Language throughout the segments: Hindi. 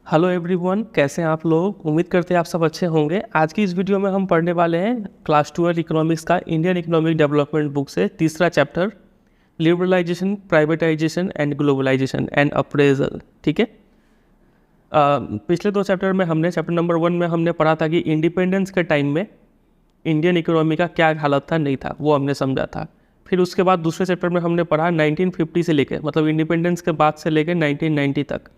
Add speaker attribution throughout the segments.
Speaker 1: हेलो एवरीवन, कैसे हैं आप लोग। उम्मीद करते हैं आप सब अच्छे होंगे। आज की इस वीडियो में हम पढ़ने वाले हैं क्लास 12 इकोनॉमिक्स का इंडियन इकोनॉमिक डेवलपमेंट बुक से तीसरा chapter, liberalisation, privatisation and globalisation and appraisal. ठीक है। पिछले दो चैप्टर में हमने चैप्टर नंबर 1 में हमने पढ़ा था कि इंडिपेंडेंस के टाइम में इंडियन इकोनॉमी का क्या हालत था, नहीं था, वो हमने समझा था। फिर उसके बाद दूसरे चैप्टर में हमने पढ़ा 1950 से लेकर, मतलब इंडिपेंडेंस के बाद से लेकर 1990 तक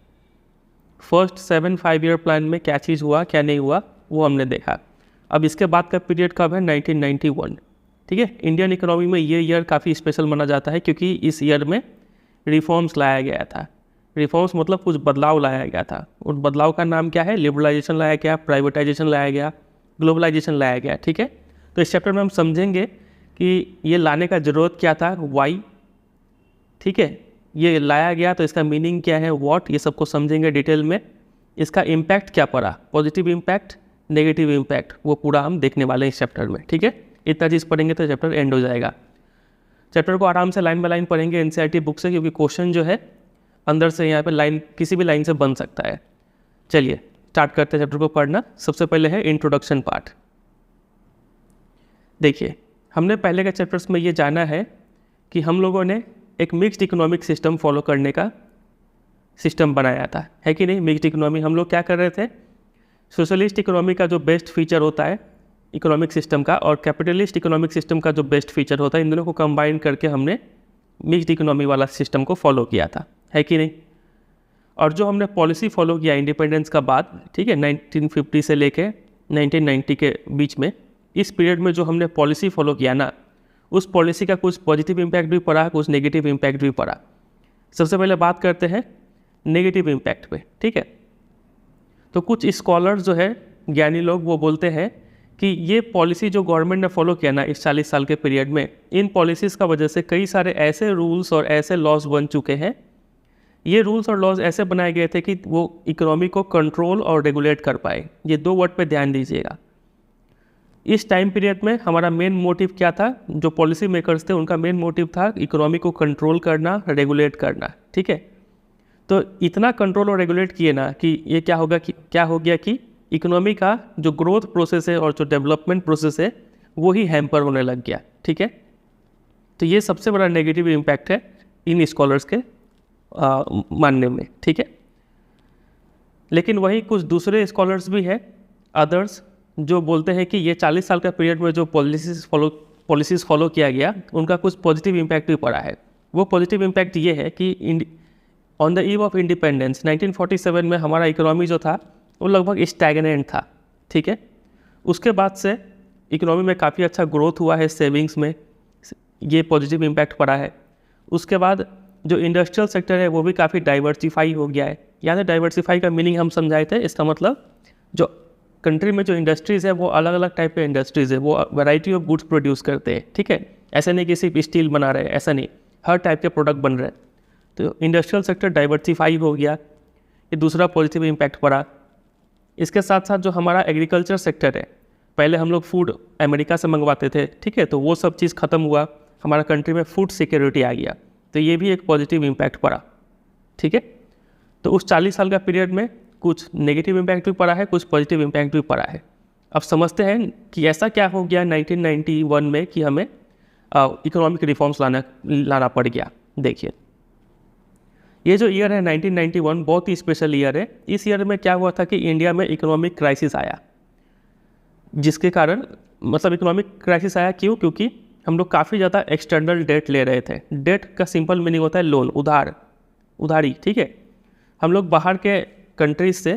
Speaker 1: फर्स्ट 7 5 ईयर प्लान में क्या चीज़ हुआ क्या नहीं हुआ वो हमने देखा। अब इसके बाद का पीरियड कब है? 1991। ठीक है। इंडियन इकोनॉमी में ये ईयर काफ़ी स्पेशल माना जाता है क्योंकि इस ईयर में रिफॉर्म्स लाया गया था। रिफॉर्म्स मतलब कुछ बदलाव लाया गया था। उस बदलाव का नाम क्या है? लिबरलाइजेशन लाया गया, प्राइवेटाइजेशन लाया गया, ग्लोबलाइजेशन लाया गया। ठीक है। तो इस चैप्टर में हम समझेंगे कि ये लाने का ज़रूरत क्या था, वाई। ठीक है। ये लाया गया तो इसका मीनिंग क्या है, व्हाट, ये सबको समझेंगे डिटेल में। इसका इम्पैक्ट क्या पड़ा, पॉजिटिव इम्पैक्ट, नेगेटिव इम्पैक्ट, वो पूरा हम देखने वाले हैं इस चैप्टर में। ठीक है। इतना चीज़ पढ़ेंगे तो चैप्टर एंड हो जाएगा। चैप्टर को आराम से लाइन बाय लाइन पढ़ेंगे एनसीईआरटी बुक से, क्योंकि क्वेश्चन जो है अंदर से यहाँ पे लाइन किसी भी लाइन से बन सकता है। चलिए स्टार्ट करते हैं चैप्टर को पढ़ना। सबसे पहले है इंट्रोडक्शन पार्ट। देखिए, हमने पहले के चैप्टर्स में ये जाना है कि हम लोगों ने एक मिक्स्ड इकोनॉमिक सिस्टम फॉलो करने का सिस्टम बनाया था, है कि नहीं। मिक्स्ड इकोनॉमी हम लोग क्या कर रहे थे, सोशलिस्ट इकोनॉमी का जो बेस्ट फीचर होता है इकोनॉमिक सिस्टम का और कैपिटलिस्ट इकोनॉमिक सिस्टम का जो बेस्ट फीचर होता है, इन दोनों को कंबाइन करके हमने मिक्स्ड इकोनॉमी वाला सिस्टम को फॉलो किया था, है कि नहीं। और जो हमने पॉलिसी फॉलो किया इंडिपेंडेंस का बाद, ठीक है, 1950 से लेके 1990 के बीच में, इस पीरियड में जो हमने पॉलिसी फॉलो किया ना, उस पॉलिसी का कुछ पॉजिटिव इम्पैक्ट भी पड़ा, कुछ नेगेटिव इम्पैक्ट भी पड़ा। सबसे पहले बात करते हैं नेगेटिव इम्पैक्ट पे। ठीक है। तो कुछ स्कॉलर्स जो है, ज्ञानी लोग, वो बोलते हैं कि ये पॉलिसी जो गवर्नमेंट ने फॉलो किया ना इस 40 साल के पीरियड में, इन पॉलिसीज़ का वजह से कई सारे ऐसे रूल्स और ऐसे लॉज बन चुके हैं। ये रूल्स और लॉज ऐसे बनाए गए थे कि वो इकोनॉमी को कंट्रोल और रेगुलेट कर पाए। ये दो वर्ड पे ध्यान दीजिएगा। इस टाइम पीरियड में हमारा मेन मोटिव क्या था, जो पॉलिसी मेकर्स थे उनका मेन मोटिव था इकोनॉमी को कंट्रोल करना, रेगुलेट करना। ठीक है। तो इतना कंट्रोल और रेगुलेट किए ना कि ये क्या हो गया कि इकोनॉमी का जो ग्रोथ प्रोसेस है और जो डेवलपमेंट प्रोसेस है वो ही हैम्पर होने लग गया। ठीक है। तो ये सबसे बड़ा नेगेटिव इम्पैक्ट है इन स्कॉलर्स के मानने में। ठीक है। लेकिन वही कुछ दूसरे स्कॉलर्स भी हैं, अदर्स, जो बोलते हैं कि ये 40 साल का पीरियड में जो पॉलिसीज़ फॉलो किया गया उनका कुछ पॉजिटिव इम्पैक्ट भी पड़ा है। वो पॉजिटिव इम्पैक्ट ये है कि on the eve of independence 1947 में हमारा इकोनॉमी जो था वो लगभग स्टैगनेंट था। ठीक है। उसके बाद से इकोनॉमी में काफ़ी अच्छा ग्रोथ हुआ है, सेविंग्स में, ये पॉजिटिव इम्पैक्ट पड़ा है। उसके बाद जो इंडस्ट्रियल सेक्टर है वो भी काफ़ी डाइवर्सिफाई हो गया है। यानी डाइवर्सिफाई का मीनिंग हम समझाए थे। इसका मतलब जो कंट्री में जो इंडस्ट्रीज़ है वो अलग अलग टाइप के इंडस्ट्रीज़ है, वो वैरायटी ऑफ गुड्स प्रोड्यूस करते हैं। ठीक है। ऐसा नहीं कि सिर्फ स्टील बना रहे हैं, ऐसा नहीं, हर टाइप के प्रोडक्ट बन रहे हैं। तो इंडस्ट्रियल सेक्टर डाइवर्सिफाई हो गया, ये दूसरा पॉजिटिव इम्पैक्ट पड़ा। इसके साथ साथ जो हमारा एग्रीकल्चर सेक्टर है, पहले हम लोग फूड अमेरिका से मंगवाते थे, ठीक है, तो वो सब चीज़ ख़त्म हुआ, हमारा कंट्री में फूड सिक्योरिटी आ गया, तो ये भी एक पॉजिटिव इम्पैक्ट पड़ा। ठीक है। तो उस 40 साल का पीरियड में कुछ नेगेटिव इम्पैक्ट भी पड़ा है, कुछ पॉजिटिव इम्पैक्ट भी पड़ा है। अब समझते हैं कि ऐसा क्या हो गया 1991 में कि हमें इकोनॉमिक रिफॉर्म्स लाना पड़ गया। देखिए, ये जो ईयर है 1991 बहुत ही स्पेशल ईयर है। इस ईयर में क्या हुआ था कि इंडिया में इकोनॉमिक क्राइसिस आया, जिसके कारण, मतलब इकोनॉमिक क्राइसिस आया क्यों? क्योंकि हम लोग काफ़ी ज़्यादा एक्सटर्नल डेट ले रहे थे। डेट का सिंपल मीनिंग होता है लोन, उधारी। ठीक है। हम लोग बाहर के कंट्रीज से,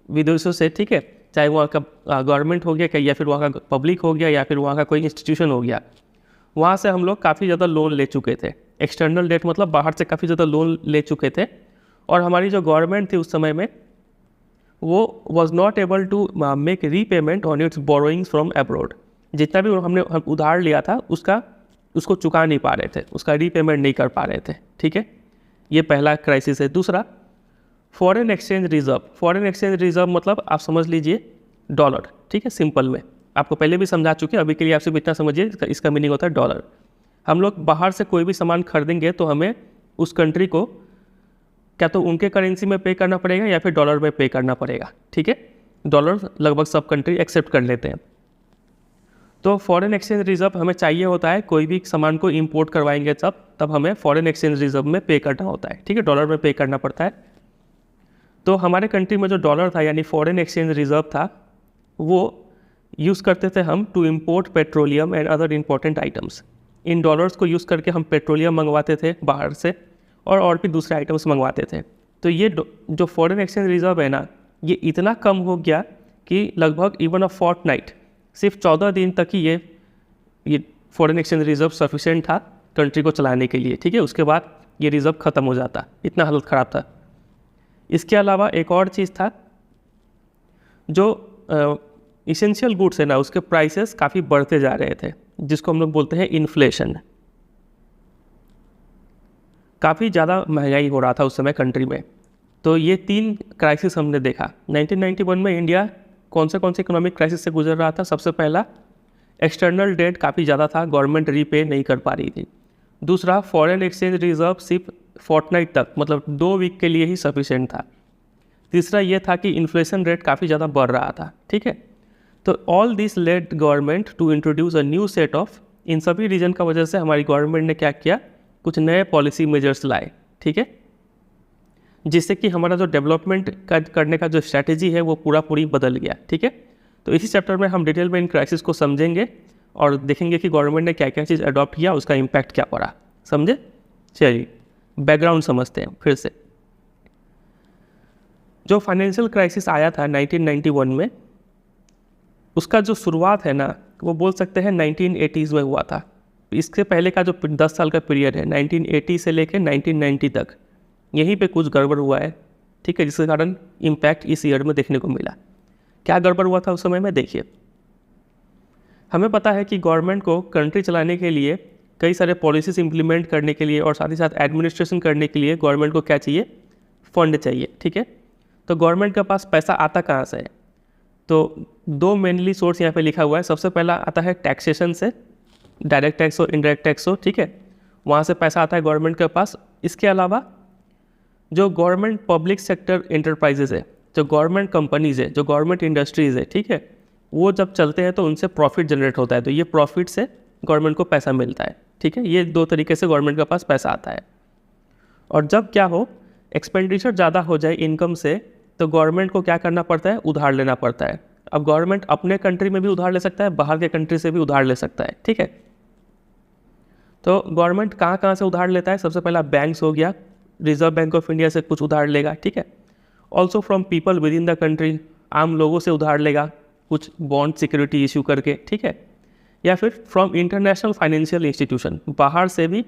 Speaker 1: विदेशों से, ठीक है, चाहे वहाँ का गवर्नमेंट हो गया या फिर वहाँ का पब्लिक हो गया या फिर वहाँ का कोई इंस्टीट्यूशन हो गया, वहाँ से हम लोग काफ़ी ज़्यादा लोन ले चुके थे। एक्सटर्नल डेट मतलब बाहर से काफ़ी ज़्यादा लोन ले चुके थे। और हमारी जो गवर्नमेंट थी उस समय में, वो was not able to make repayment on its borrowings from abroad. जितना भी हम उधार लिया था उसको चुका नहीं पा रहे थे, उसका रीपेमेंट नहीं कर पा रहे थे। ठीक है। ये पहला क्राइसिस है। दूसरा, foreign exchange reserve. Foreign exchange reserve मतलब आप समझ लीजिए डॉलर। ठीक है। सिंपल में आपको पहले भी समझा चुके हैं, अभी के लिए आप सिर्फ इतना समझिए, इसका मीनिंग होता है डॉलर। हम लोग बाहर से कोई भी सामान खरीदेंगे तो हमें उस कंट्री को क्या तो उनके करेंसी में पे करना पड़ेगा या फिर डॉलर में पे करना पड़ेगा, ठीक है। डॉलर लगभग सब कंट्री एक्सेप्ट कर लेते हैं। तो फॉरेन एक्सचेंज रिजर्व हमें चाहिए होता है, कोई भी सामान को इंपोर्ट करवाएंगे तब हमें फॉरेन एक्सचेंज रिजर्व में पे करना होता है, ठीक है, डॉलर में पे करना पड़ता है। तो हमारे कंट्री में जो डॉलर था यानी फॉरेन एक्सचेंज रिजर्व था, वो यूज़ करते थे हम to import petroleum and other important items. इन डॉलर्स को यूज़ करके हम पेट्रोलियम मंगवाते थे बाहर से और भी दूसरे आइटम्स मंगवाते थे। तो ये जो फॉरेन एक्सचेंज रिजर्व है ना, ये इतना कम हो गया कि लगभग इवन अ फोर्टनाइट, सिर्फ 14 दिन तक ही ये फॉरेन एक्सचेंज रिजर्व सफिशेंट था कंट्री को चलाने के लिए, ठीक है। उसके बाद ये रिजर्व ख़त्म हो जाता, इतना हालत ख़राब था। इसके अलावा एक और चीज़ था, जो इसेंशियल गुड्स है ना, उसके प्राइसेस काफ़ी बढ़ते जा रहे थे, जिसको हम लोग बोलते हैं इन्फ्लेशन। काफ़ी ज़्यादा महंगाई हो रहा था उस समय कंट्री में। तो ये 3 क्राइसिस हमने देखा। 1991 में इंडिया कौन से इकोनॉमिक क्राइसिस से गुजर रहा था? सबसे पहला, एक्सटर्नल डेट काफ़ी ज़्यादा था, गवर्नमेंट रीपे नहीं कर पा रही थी। दूसरा, फॉरेन एक्सचेंज रिजर्व सिर्फ फोर्टनाइट तक, मतलब 2 वीक के लिए ही सफिशेंट था। तीसरा ये था कि इन्फ्लेशन रेट काफ़ी ज़्यादा बढ़ रहा था, ठीक है। तो all this led government to introduce a new set of, इन सभी रीजन का वजह से हमारी गवर्नमेंट ने क्या किया, कुछ नए पॉलिसी मेजर्स लाए, ठीक है, जिससे कि हमारा जो डेवलपमेंट करने का जो स्ट्रैटेजी है वो पूरी बदल गया, ठीक है। तो इसी चैप्टर में हम डिटेल में इन क्राइसिस को समझेंगे और देखेंगे कि गवर्नमेंट ने क्या क्या चीज़ अडॉप्ट किया, उसका इम्पैक्ट क्या पड़ा, समझे। चलिए बैकग्राउंड समझते हैं फिर से। जो फाइनेंशियल क्राइसिस आया था 1991 में, उसका जो शुरुआत है ना, वो बोल सकते हैं 1980s में हुआ था। इसके पहले का जो 10 साल का पीरियड है 1980 से लेकर 1990 तक, यहीं पे कुछ गड़बड़ हुआ है, ठीक है, जिसके कारण इम्पैक्ट इस ईयर में देखने को मिला। क्या गड़बड़ हुआ था उस समय में? देखिए, हमें पता है कि गवर्नमेंट को कंट्री चलाने के लिए, कई सारे पॉलिसीज इंप्लीमेंट करने के लिए और साथ ही साथ एडमिनिस्ट्रेशन करने के लिए गवर्नमेंट को क्या चाहिए? फंड चाहिए, ठीक है। तो गवर्नमेंट के पास पैसा आता कहाँ से है? तो 2 मेनली सोर्स यहाँ पे लिखा हुआ है। सबसे पहला आता है टैक्सेशन से, डायरेक्ट टैक्स हो, इनडायरेक्ट टैक्स हो, ठीक है, वहाँ से पैसा आता है गवर्नमेंट के पास। इसके अलावा जो गवर्नमेंट पब्लिक सेक्टर एंटरप्राइजेज है, जो गवर्नमेंट कंपनीज़ है, जो गवर्नमेंट इंडस्ट्रीज़ है, ठीक है, वो जब चलते हैं तो उनसे प्रॉफिट जनरेट होता है, तो ये प्रॉफिट से गवर्नमेंट को पैसा मिलता है, ठीक है। ये 2 तरीके से गवर्नमेंट के पास पैसा आता है। और जब क्या हो, एक्सपेंडिचर ज़्यादा हो जाए इनकम से, तो गवर्नमेंट को क्या करना पड़ता है? उधार लेना पड़ता है। अब गवर्नमेंट अपने कंट्री में भी उधार ले सकता है, बाहर के कंट्री से भी उधार ले सकता है, ठीक है। तो गवर्नमेंट कहाँ से उधार लेता है? सबसे पहला बैंक्स हो गया, रिजर्व बैंक ऑफ इंडिया से कुछ उधार लेगा, ठीक है। Also from people with in the country, आम लोगों से उधार लेगा कुछ बॉन्ड सिक्योरिटी इशू करके, ठीक है। या फिर फ्रॉम इंटरनेशनल फाइनेंशियल इंस्टीट्यूशन, बाहर से भी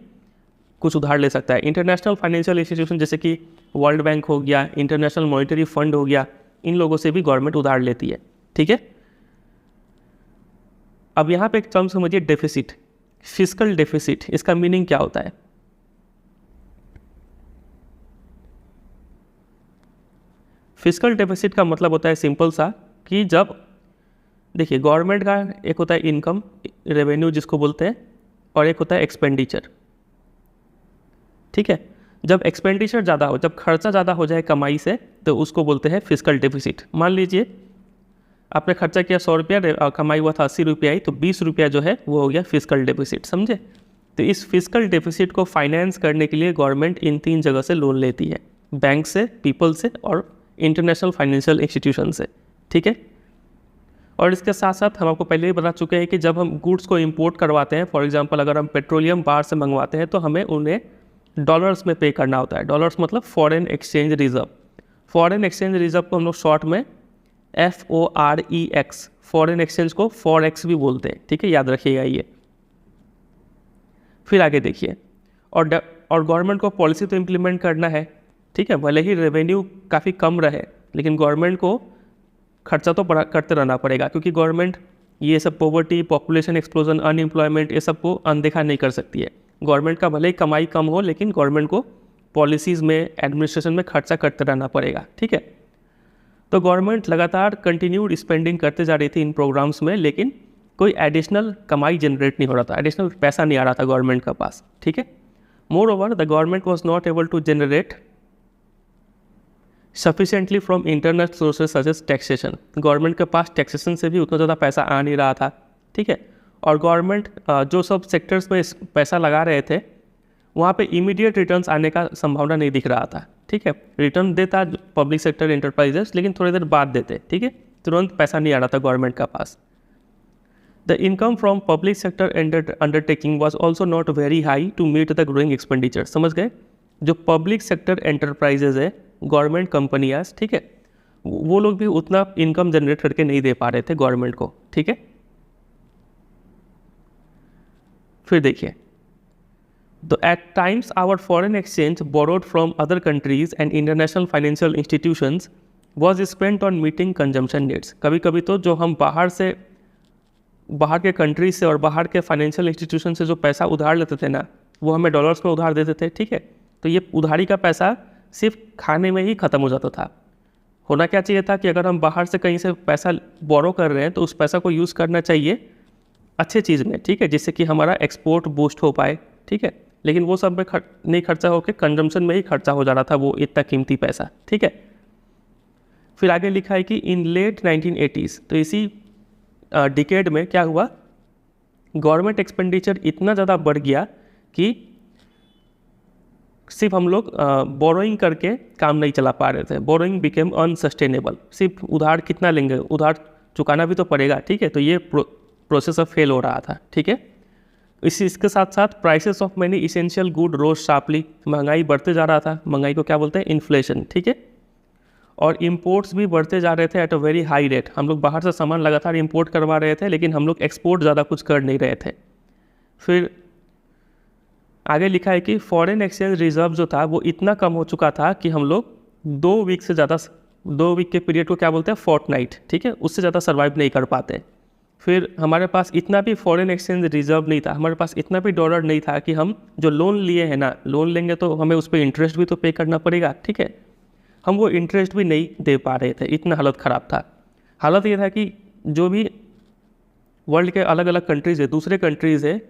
Speaker 1: कुछ उधार ले सकता है। इंटरनेशनल फाइनेंशियल इंस्टीट्यूशन जैसे कि वर्ल्ड बैंक हो गया, इंटरनेशनल मॉनिटरी फंड हो गया, इन लोगों से भी गवर्नमेंट उधार लेती है, ठीक है। अब यहाँ पे एक टर्म समझिए, डेफिसिट, फिस्कल डेफिसिट। इसका मीनिंग क्या होता है? फिस्कल डेफिसिट का मतलब होता है सिंपल सा, कि जब देखिए गवर्नमेंट का एक होता है इनकम, रेवेन्यू जिसको बोलते हैं, और एक होता है एक्सपेंडिचर, ठीक है। जब एक्सपेंडिचर ज़्यादा हो, जब खर्चा ज़्यादा हो जाए कमाई से, तो उसको बोलते हैं फिस्कल डेफिसिट। मान लीजिए आपने खर्चा किया 100 रुपया, कमाई हुआ था 80 रुपया ही, तो 20 रुपया जो है वो हो गया फिस्कल डेफिसिट, समझे। तो इस फिस्कल डेफिसिट को फाइनेंस करने के लिए गवर्नमेंट इन 3 जगह से लोन लेती है, बैंक से, पीपल से और इंटरनेशनल फाइनेंशियल इंस्टीट्यूशन से, ठीक है। और इसके साथ साथ हम आपको पहले ही बता चुके हैं कि जब हम गुड्स को इंपोर्ट करवाते हैं, फॉर एग्जांपल अगर हम पेट्रोलियम बाहर से मंगवाते हैं, तो हमें उन्हें डॉलर्स में पे करना होता है। डॉलर्स मतलब foreign exchange reserve. Foreign exchange reserve को हम लोग शॉर्ट में FOREX, फॉरेन एक्सचेंज को फॉरेक्स भी बोलते हैं, ठीक है, याद रखिएगा ये। फिर आगे देखिए, और गवर्नमेंट को पॉलिसी तो इम्प्लीमेंट करना है, ठीक है, भले ही रेवेन्यू काफ़ी कम रहे, लेकिन गवर्नमेंट को खर्चा तो करते रहना पड़ेगा, क्योंकि गवर्नमेंट ये सब पॉवर्टी, पॉपुलेशन एक्सप्लोजन, अनएम्प्लॉयमेंट, ये सब को अनदेखा नहीं कर सकती है। गवर्नमेंट का भले ही कमाई कम हो, लेकिन गवर्नमेंट को पॉलिसीज़ में, एडमिनिस्ट्रेशन में खर्चा करते रहना पड़ेगा, ठीक है। तो गवर्नमेंट लगातार कंटिन्यूड स्पेंडिंग करते जा रही थी इन प्रोग्राम्स में, लेकिन कोई एडिशनल कमाई जनरेट नहीं हो रहा था, एडिशनल पैसा नहीं आ रहा था गवर्नमेंट के पास, ठीक है। Moreover the government was not able to generate sufficiently from internal sources such as taxation, government के पास टैक्सेशन से भी उतना ज़्यादा पैसा आ नहीं रहा था, ठीक है। और गवर्नमेंट जो सब सेक्टर्स में पैसा लगा रहे थे वहाँ पे इमीडिएट रिटर्न्स आने का संभावना नहीं दिख रहा था, ठीक है। रिटर्न देता पब्लिक सेक्टर एंटरप्राइजेस, लेकिन थोड़ी देर बाद देते, ठीक है, तुरंत पैसा नहीं आ रहा था गवर्नमेंट का पास। The income from public sector undertaking was also not very high to meet the growing expenditure. समझ गए, जो पब्लिक सेक्टर एंटरप्राइजेज है, गवर्नमेंट कंपनियाज, ठीक है, वो लोग भी उतना इनकम जनरेट करके नहीं दे पा रहे थे गवर्नमेंट को, ठीक है। फिर देखिए, तो at times our foreign exchange borrowed from other countries and international financial institutions was spent on meeting consumption needs. कभी कभी तो जो हम बाहर के कंट्रीज से और बाहर के फाइनेंशियल इंस्टीट्यूशन से जो पैसा उधार लेते थे ना, वो हमें डॉलर्स में उधार देते थे, ठीक है। तो ये उधारी का पैसा सिर्फ खाने में ही ख़त्म हो जाता था। होना क्या चाहिए था कि अगर हम बाहर से कहीं से पैसा बोरो कर रहे हैं तो उस पैसा को यूज़ करना चाहिए अच्छे चीज़ में, ठीक है, जिससे कि हमारा एक्सपोर्ट बूस्ट हो पाए, ठीक है। लेकिन वो सब में नहीं खर्चा होकर कंजम्पशन में ही खर्चा हो जा रहा था वो इतना कीमती पैसा, ठीक है। फिर आगे लिखा है कि इन लेट 1980s, तो इसी डिकेड में क्या हुआ, गवर्नमेंट एक्सपेंडिचर इतना ज़्यादा बढ़ गया कि सिर्फ हम लोग बोरोइंग करके काम नहीं चला पा रहे थे। Borrowing became unsustainable. सिर्फ उधार कितना लेंगे, उधार चुकाना भी तो पड़ेगा, ठीक है। तो ये प्रोसेस अब फेल हो रहा था, ठीक है। इसके साथ साथ prices of many essential good rose sharply, महंगाई बढ़ते जा रहा था। महंगाई को क्या बोलते हैं, इन्फ्लेशन, ठीक है। और इम्पोर्ट्स भी बढ़ते जा रहे थे at a very high rate. हम लोग बाहर से सामान लगातार इम्पोर्ट करवा रहे थे, लेकिन हम लोग एक्सपोर्ट ज़्यादा कुछ कर नहीं रहे थे। फिर आगे लिखा है कि फॉरेन एक्सचेंज रिजर्व जो था वो इतना कम हो चुका था कि हम लोग 2 वीक से ज़्यादा, 2 वीक के पीरियड को क्या बोलते हैं, फोर्टनाइट, ठीक है, उससे ज़्यादा सर्वाइव नहीं कर पाते। फिर हमारे पास इतना भी फॉरेन एक्सचेंज रिजर्व नहीं था, हमारे पास इतना भी डॉलर नहीं था कि हम जो लोन लिए हैं ना, लोन लेंगे तो हमें उस पर इंटरेस्ट भी तो पे करना पड़ेगा, ठीक है। हम वो इंटरेस्ट भी नहीं दे पा रहे थे, इतना हालत ख़राब था। हालत ये था कि जो भी वर्ल्ड के अलग अलग कंट्रीज़ है, दूसरे कंट्रीज़ है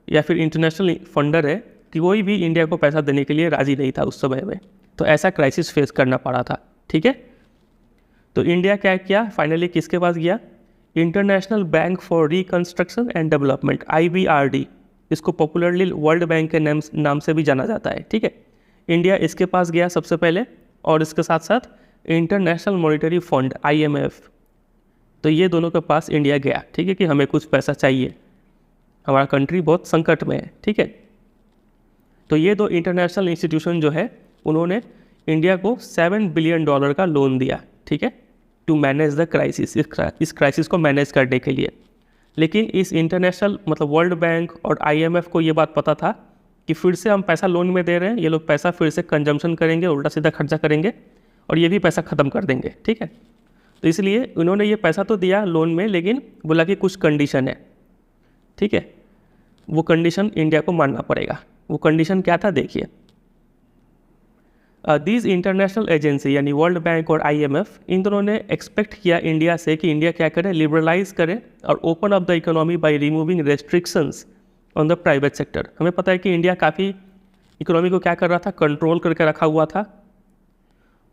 Speaker 1: या फिर इंटरनेशनल फंडर है, कि कोई भी इंडिया को पैसा देने के लिए राज़ी नहीं था उस समय में। तो ऐसा क्राइसिस फेस करना पड़ा था, ठीक है। तो इंडिया क्या किया, फाइनली किसके पास गया, international bank for reconstruction and development, IBRD, इसको पॉपुलरली वर्ल्ड बैंक के नाम से भी जाना जाता है, ठीक है। इंडिया इसके पास गया सबसे पहले, और इसके साथ साथ इंटरनेशनल मॉनिटरी फंड IMF, तो ये दोनों के पास इंडिया गया, ठीक है, कि हमें कुछ पैसा चाहिए, हमारा कंट्री बहुत संकट में है, ठीक है। तो ये दो इंटरनेशनल इंस्टीट्यूशन जो है उन्होंने इंडिया को $7 बिलियन का लोन दिया, ठीक है, टू मैनेज द क्राइसिस, इस क्राइसिस को मैनेज करने के लिए। लेकिन इस इंटरनेशनल मतलब वर्ल्ड बैंक और IMF को ये बात पता था कि फिर से हम पैसा लोन में दे रहे हैं, ये लोग पैसा फिर से कंजम्पशन करेंगे, उल्टा सीधा खर्चा करेंगे और ये भी पैसा ख़त्म कर देंगे, ठीक है। तो इसलिए उन्होंने ये पैसा तो दिया लोन में, लेकिन बोला कि कुछ कंडीशन है, ठीक है, वो कंडीशन इंडिया को मानना पड़ेगा। वो कंडीशन क्या था, देखिए, दीज इंटरनेशनल एजेंसी यानी वर्ल्ड बैंक और IMF, इन दोनों ने एक्सपेक्ट किया इंडिया से कि इंडिया क्या करे, लिबरलाइज करे और open up the economy by removing restrictions on the private sector. हमें पता है कि इंडिया काफ़ी इकोनॉमी को क्या कर रहा था, कंट्रोल करके रखा हुआ था,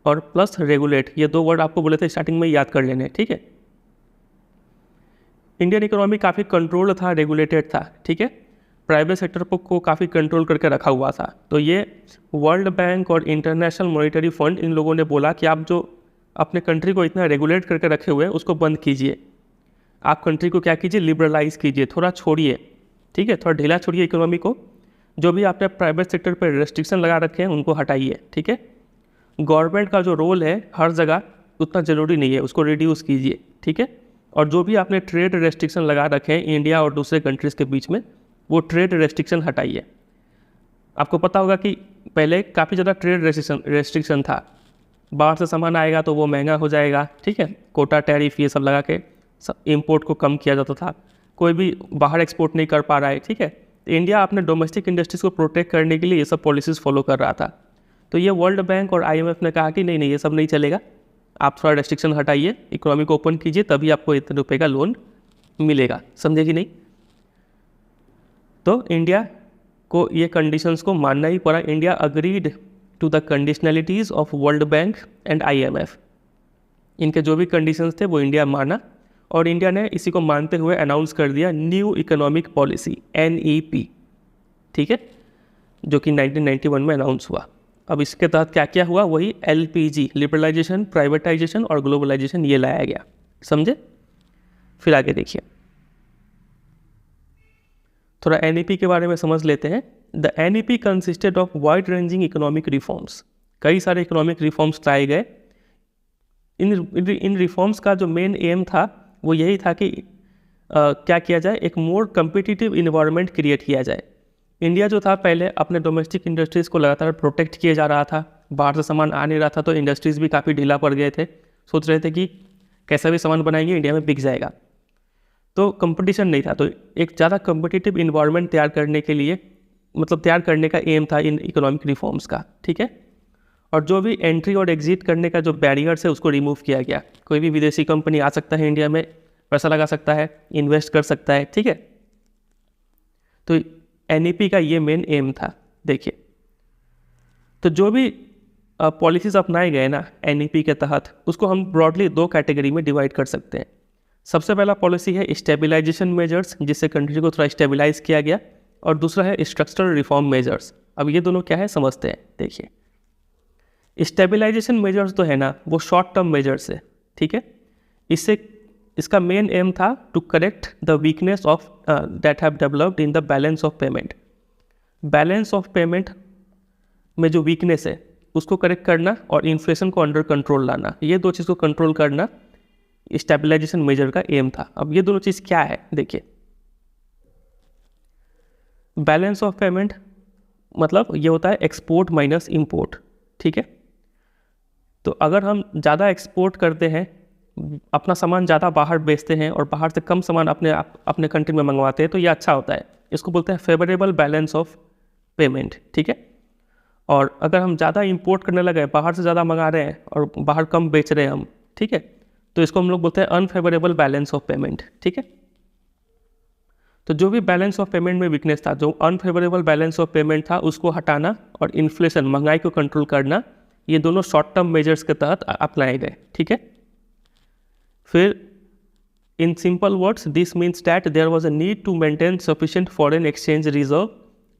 Speaker 1: और प्लस रेगुलेट, ये 2 वर्ड आपको बोले थे स्टार्टिंग में याद कर लेने, ठीक है। इंडियन इकोनॉमी काफ़ी कंट्रोल था, रेगुलेटेड था, ठीक है, प्राइवेट सेक्टर को काफ़ी कंट्रोल करके रखा हुआ था। तो ये वर्ल्ड बैंक और इंटरनेशनल मॉनिटरी फंड, इन लोगों ने बोला कि आप जो अपने कंट्री को इतना रेगुलेट करके रखे हुए हैं उसको बंद कीजिए, आप कंट्री को क्या कीजिए, लिबरलाइज कीजिए, थोड़ा छोड़िए, ठीक है, थोड़ा ढीला छोड़िए इकोनॉमी को, जो भी आपने प्राइवेट सेक्टर पर रेस्ट्रिक्शन लगा रखे हैं उनको हटाइए, ठीक है। गवर्नमेंट का जो रोल है हर जगह उतना ज़रूरी नहीं है, उसको रिड्यूस कीजिए, ठीक है। और जो भी आपने ट्रेड रेस्ट्रिक्शन लगा रखे हैं इंडिया और दूसरे कंट्रीज़ के बीच में, वो ट्रेड रेस्ट्रिक्शन हटाइए। आपको पता होगा कि पहले काफ़ी ज़्यादा ट्रेड रेस्ट्रिक्शन था, बाहर से सामान आएगा तो वो महंगा हो जाएगा, ठीक है, कोटा टैरिफ ये सब लगा के इंपोर्ट को कम किया जाता था, कोई भी बाहर एक्सपोर्ट नहीं कर पा रहा है, ठीक है। तो इंडिया अपने डोमेस्टिक इंडस्ट्रीज़ को प्रोटेक्ट करने के लिए ये सब पॉलिसीज़ फॉलो कर रहा था। तो ये वर्ल्ड बैंक और IMF ने कहा कि नहीं नहीं, ये सब नहीं चलेगा, आप थोड़ा रेस्ट्रिक्शन हटाइए, इकोनॉमी को ओपन कीजिए, तभी आपको इतने रुपये का लोन मिलेगा, समझे कि नहीं। तो इंडिया को ये कंडीशंस को मानना ही पड़ा। India agreed to the conditionalities of World Bank and IMF। इनके जो भी कंडीशंस थे वो इंडिया माना और इंडिया ने इसी को मानते हुए अनाउंस कर दिया न्यू इकोनॉमिक पॉलिसी NEP, ठीक है, जो कि 1991 में अनाउंस हुआ। अब इसके तहत क्या क्या हुआ, वही LPG, लिबरलाइजेशन, प्राइवेटाइजेशन और ग्लोबलाइजेशन, ये लाया गया। समझे? फिर आगे देखिए, थोड़ा NEP के बारे में समझ लेते हैं। The NEP consisted of wide ranging economic reforms. कई सारे इकोनॉमिक रिफॉर्म्स लाए गए। इन रिफॉर्म्स का जो मेन एम था वो यही था कि क्या किया जाए, एक मोर कम्पिटिटिव इन्वायरमेंट क्रिएट किया जाए। इंडिया जो था पहले अपने डोमेस्टिक इंडस्ट्रीज़ को लगातार प्रोटेक्ट किए जा रहा था, बाहर से सामान आ नहीं रहा था, तो इंडस्ट्रीज़ भी काफ़ी ढीला पड़ गए थे। सोच रहे थे कि कैसा भी सामान बनाएंगे इंडिया में बिक जाएगा, तो कंपटीशन नहीं था। तो एक ज़्यादा कम्पिटिटिव इन्वायरमेंट तैयार करने के लिए, मतलब तैयार करने का एम था इन इकोनॉमिक रिफॉर्म्स का, ठीक है। और जो भी एंट्री और एग्जिट करने का जो बैरियर्स है उसको रिमूव किया गया। कोई भी विदेशी कंपनी आ सकता है इंडिया में, पैसा लगा सकता है, इन्वेस्ट कर सकता है, ठीक है। तो NEP का ये मेन एम था। देखिए, तो जो भी पॉलिसीज़ अपनाए गए ना NEP के तहत, उसको हम ब्रॉडली दो कैटेगरी में डिवाइड कर सकते हैं। सबसे पहला पॉलिसी है स्टेबलाइजेशन मेजर्स, जिससे कंट्री को थोड़ा स्टेबलाइज किया गया, और दूसरा है स्ट्रक्चरल रिफॉर्म मेजर्स। अब ये दोनों क्या है समझते हैं। देखिए, स्टेबलाइजेशन मेजर्स तो है ना, वो शॉर्ट टर्म मेजर्स है, ठीक है। इसका मेन एम था to correct the weakness of that have developed in the balance of payment. Balance of payment में जो वीकनेस है उसको करेक्ट करना और इन्फ्लेशन को अंडर कंट्रोल लाना, ये दो चीज़ को कंट्रोल करना स्टेबलाइजेशन मेजर का एम था। अब ये दोनों चीज़ क्या है, देखिए, बैलेंस ऑफ पेमेंट मतलब ये होता है एक्सपोर्ट माइनस इंपोर्ट, ठीक है। तो अगर हम ज़्यादा एक्सपोर्ट करते हैं, अपना सामान ज़्यादा बाहर बेचते हैं और बाहर से कम सामान अपने कंट्री में मंगवाते हैं, तो ये अच्छा होता है। इसको बोलते हैं फेवरेबल बैलेंस ऑफ पेमेंट, ठीक है। और अगर हम ज़्यादा इंपोर्ट करने लगे, बाहर से ज़्यादा मंगा रहे हैं और बाहर कम बेच रहे हैं हम, ठीक है, तो इसको हम लोग बोलते हैं अनफेवरेबल बैलेंस ऑफ पेमेंट, ठीक है। तो जो भी बैलेंस ऑफ पेमेंट में वीकनेस था, जो अनफेवरेबल बैलेंस ऑफ पेमेंट था, उसको हटाना और इन्फ्लेशन, महंगाई को कंट्रोल करना, ये दोनों शॉर्ट टर्म मेजर्स के तहत अपनाए गए, ठीक है। फिर in simple words, this means that there was a need to maintain sufficient foreign exchange reserve.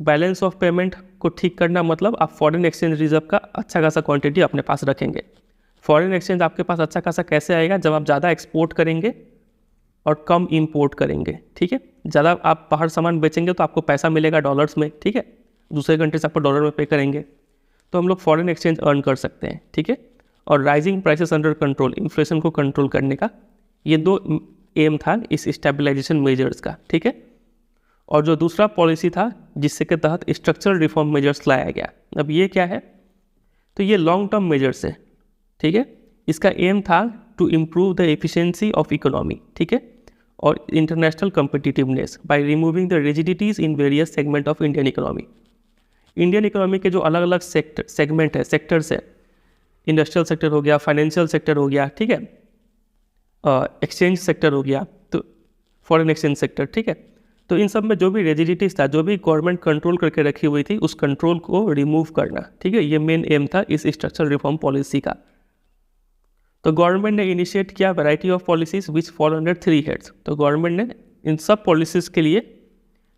Speaker 1: Balance of payment को ठीक करना मतलब आप फॉरेन एक्सचेंज रिजर्व का अच्छा खासा क्वांटिटी अपने पास रखेंगे। फॉरेन एक्सचेंज आपके पास अच्छा खासा कैसे आएगा, जब आप ज़्यादा एक्सपोर्ट करेंगे और कम इंपोर्ट करेंगे, ठीक है। ज़्यादा आप बाहर सामान बेचेंगे तो आपको पैसा मिलेगा डॉलर्स में, ठीक है, दूसरे कंट्री से आपको डॉलर में पे करेंगे, तो हम लोग फॉरेन एक्सचेंज अर्न कर सकते हैं, ठीक है। और rising prices under control, inflation को कंट्रोल करने का, ये दो एम था इस स्टेबलाइजेशन मेजर्स का, ठीक है। और जो दूसरा पॉलिसी था जिससे के तहत स्ट्रक्चरल रिफॉर्म मेजर्स लाया गया, अब ये क्या है, तो ये लॉन्ग टर्म मेजर्स है, ठीक है। इसका एम था to improve the efficiency of economy, ठीक है, और international competitiveness by removing the rigidities in various segment of Indian economy. Indian economy के जो अलग अलग सेगमेंट है, सेक्टर्स है, इंडस्ट्रियल सेक्टर हो गया, फाइनेंशियल सेक्टर हो गया, ठीक है, एक्सचेंज सेक्टर हो गया, तो फॉरेन एक्सचेंज सेक्टर, ठीक है। तो इन सब में जो भी रिजिडिटीज़ था, जो भी गवर्नमेंट कंट्रोल करके रखी हुई थी, उस कंट्रोल को रिमूव करना, ठीक है, ये मेन एम था इस स्ट्रक्चरल रिफॉर्म पॉलिसी का। तो गवर्नमेंट ने इनिशिएट किया variety of policies which fall under 3 heads. तो गवर्नमेंट ने इन सब पॉलिसीज़ के लिए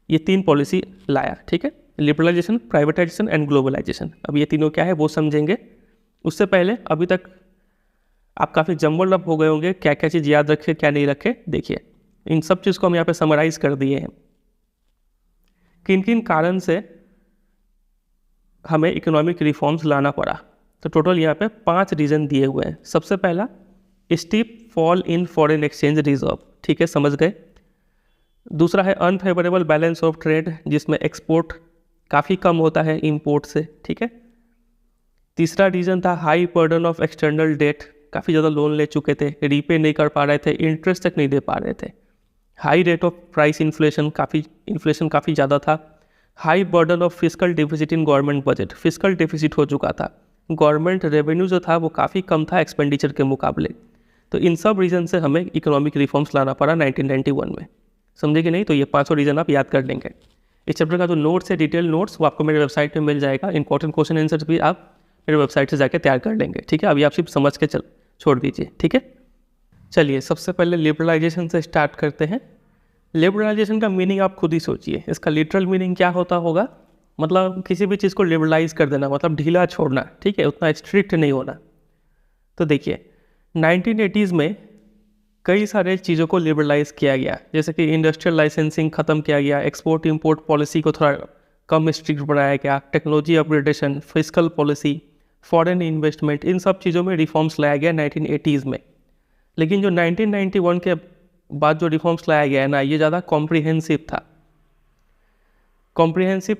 Speaker 1: ये 3 पॉलिसी लाया, ठीक है, लिबरलाइजेशन, प्राइवेटाइजेशन एंड ग्लोबलाइजेशन। अब ये तीनों क्या है वो समझेंगे। उससे पहले अभी तक आप काफ़ी जम्बल्ड अप हो गए होंगे, क्या क्या चीज़ याद रखे क्या नहीं रखे। देखिए, इन सब चीज़ को हम यहाँ पे समराइज कर दिए हैं। किन किन कारण से हमें इकोनॉमिक रिफॉर्म्स लाना पड़ा, तो टोटल यहाँ पे 5 रीज़न दिए हुए हैं। सबसे पहला steep fall in foreign exchange reserve, ठीक है, समझ गए। दूसरा है अनफेवरेबल बैलेंस ऑफ ट्रेड, जिसमें एक्सपोर्ट काफ़ी कम होता है इंपोर्ट से, ठीक है। तीसरा रीज़न था high burden of external debt, काफ़ी ज़्यादा लोन ले चुके थे, रीपे नहीं कर पा रहे थे, इंटरेस्ट तक नहीं दे पा रहे थे। High rate of price inflation, inflation काफ़ी ज़्यादा था। High burden of fiscal deficit in government budget, fiscal deficit हो चुका था, गवर्नमेंट रेवेन्यू जो था वो काफ़ी कम था एक्सपेंडिचर के मुकाबले। तो इन सब रीज़न से हमें इकोनॉमिक रिफॉर्म्स लाना पड़ा 1991 में, समझे कि नहीं। तो ये 5 रीज़न आप याद कर लेंगे। इस चैप्टर का जो नोट्स है, डिटेल नोट्स, वो आपको मेरे वेबसाइट पे मिल जाएगा। इंपॉर्टेंट क्वेश्चन आंसर्स भी आप मेरे वेबसाइट से जाके तैयार कर लेंगे, ठीक है। अभी आप सिर्फ समझ के छोड़ दीजिए, ठीक है। चलिए सबसे पहले लिबरलाइजेशन से स्टार्ट करते हैं। लिबरलाइजेशन का मीनिंग आप खुद ही सोचिए, इसका लिटरल मीनिंग क्या होता होगा। मतलब किसी भी चीज़ को लिबरलाइज कर देना, मतलब ढीला छोड़ना, ठीक है, उतना स्ट्रिक्ट नहीं होना। तो देखिए 1980s में कई सारे चीज़ों को लिबरलाइज किया गया, जैसे कि इंडस्ट्रियल लाइसेंसिंग ख़त्म किया गया, एक्सपोर्ट इंपोर्ट पॉलिसी को थोड़ा कम स्ट्रिक्ट बनाया गया, technology upgradation, fiscal policy, foreign investment, इन सब चीज़ों में रिफॉर्म्स लाया गया 1980s में। लेकिन जो 1991 के बाद जो रिफॉर्म्स लाया गया है ना, ये ज़्यादा कॉम्प्रिहेंसिव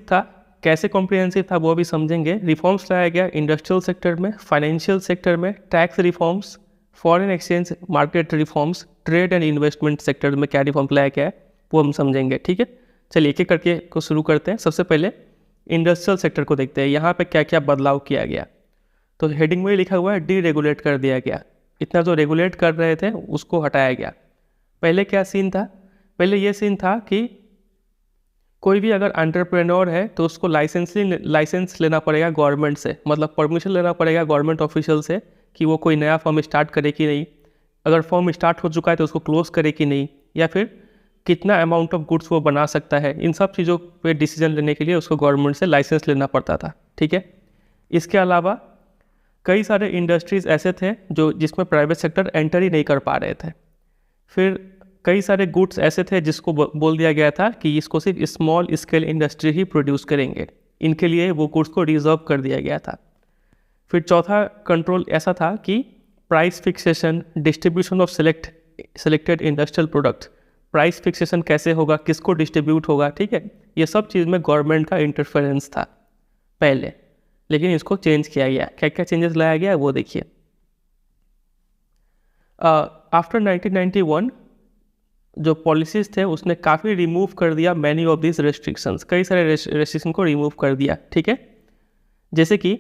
Speaker 1: था। कैसे कॉम्प्रिहेंसिव था वो भी समझेंगे। रिफॉर्म्स लाया गया इंडस्ट्रियल सेक्टर में, फाइनेंशियल सेक्टर में, tax reforms, foreign exchange market reforms, trade and investment sector में क्या रिफॉर्म लाया गया है वो हम समझेंगे, ठीक है। चलिए एक एक करके को शुरू करते हैं। सबसे पहले इंडस्ट्रियल सेक्टर को देखते हैं, यहाँ पे क्या क्या बदलाव किया गया। तो हेडिंग में लिखा हुआ है डीरेगुलेट कर दिया गया। इतना जो रेगुलेट कर रहे थे उसको हटाया गया। पहले क्या सीन था, पहले ये सीन था कि कोई भी अगर एंटरप्रेन्योर है तो उसको लाइसेंस लेना पड़ेगा गवर्नमेंट से, मतलब परमिशन लेना पड़ेगा गवर्नमेंट ऑफिशियल से कि वो कोई नया फर्म स्टार्ट करे कि नहीं, अगर फर्म स्टार्ट हो चुका है तो उसको क्लोज करे कि नहीं, या फिर कितना अमाउंट ऑफ गुड्स वो बना सकता है। इन सब चीज़ों पे डिसीजन लेने के लिए उसको गवर्नमेंट से लाइसेंस लेना पड़ता था, ठीक है। इसके अलावा कई सारे इंडस्ट्रीज़ ऐसे थे जो जिसमें प्राइवेट सेक्टर एंटर ही नहीं कर पा रहे थे। फिर कई सारे गुड्स ऐसे थे जिसको बोल दिया गया था कि इसको सिर्फ स्मॉल स्केल इंडस्ट्री ही प्रोड्यूस करेंगे, इनके लिए वो गुड्स को रिजर्व कर दिया गया था। फिर चौथा कंट्रोल ऐसा था कि price fixation, distribution of selected industrial product, price fixation कैसे होगा, किसको डिस्ट्रीब्यूट होगा, ठीक है, ये सब चीज़ में गवर्नमेंट का इंटरफेरेंस था पहले। लेकिन इसको चेंज किया गया। क्या क्या चेंजेस लाया गया वो देखिए। आफ्टर 1991 जो पॉलिसीज़ थे उसने काफ़ी रिमूव कर दिया मैनी ऑफ दिस रेस्ट्रिक्शंस, कई सारे रेस्ट्रिक्शन को रिमूव कर दिया, ठीक है। जैसे कि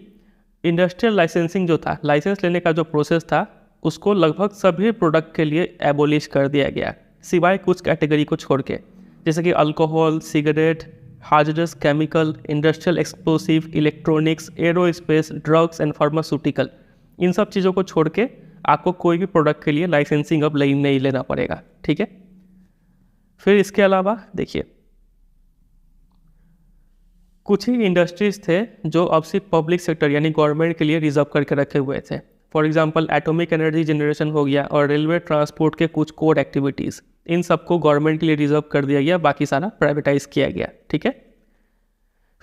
Speaker 1: इंडस्ट्रियल लाइसेंसिंग जो था, लाइसेंस लेने का जो प्रोसेस था उसको लगभग सभी प्रोडक्ट के लिए एबोलिश कर दिया गया, सिवाय कुछ कैटेगरी को छोड़ के, जैसे कि alcohol, cigarette, hazardous chemical, industrial explosive, electronics, aerospace, drugs and pharmaceutical. इन सब चीज़ों को छोड़ के आपको कोई भी प्रोडक्ट के लिए लाइसेंसिंग अब नहीं लेना पड़ेगा, ठीक है। फिर इसके अलावा देखिए कुछ ही इंडस्ट्रीज थे जो अब सिर्फ पब्लिक सेक्टर यानी गवर्नमेंट के लिए रिजर्व करके रखे हुए थे। For example atomic energy generation हो गया और रेलवे ट्रांसपोर्ट के कुछ कोर एक्टिविटीज़, इन सबको गवर्नमेंट के लिए रिजर्व कर दिया गया, बाकी सारा प्राइवेटाइज किया गया, ठीक है।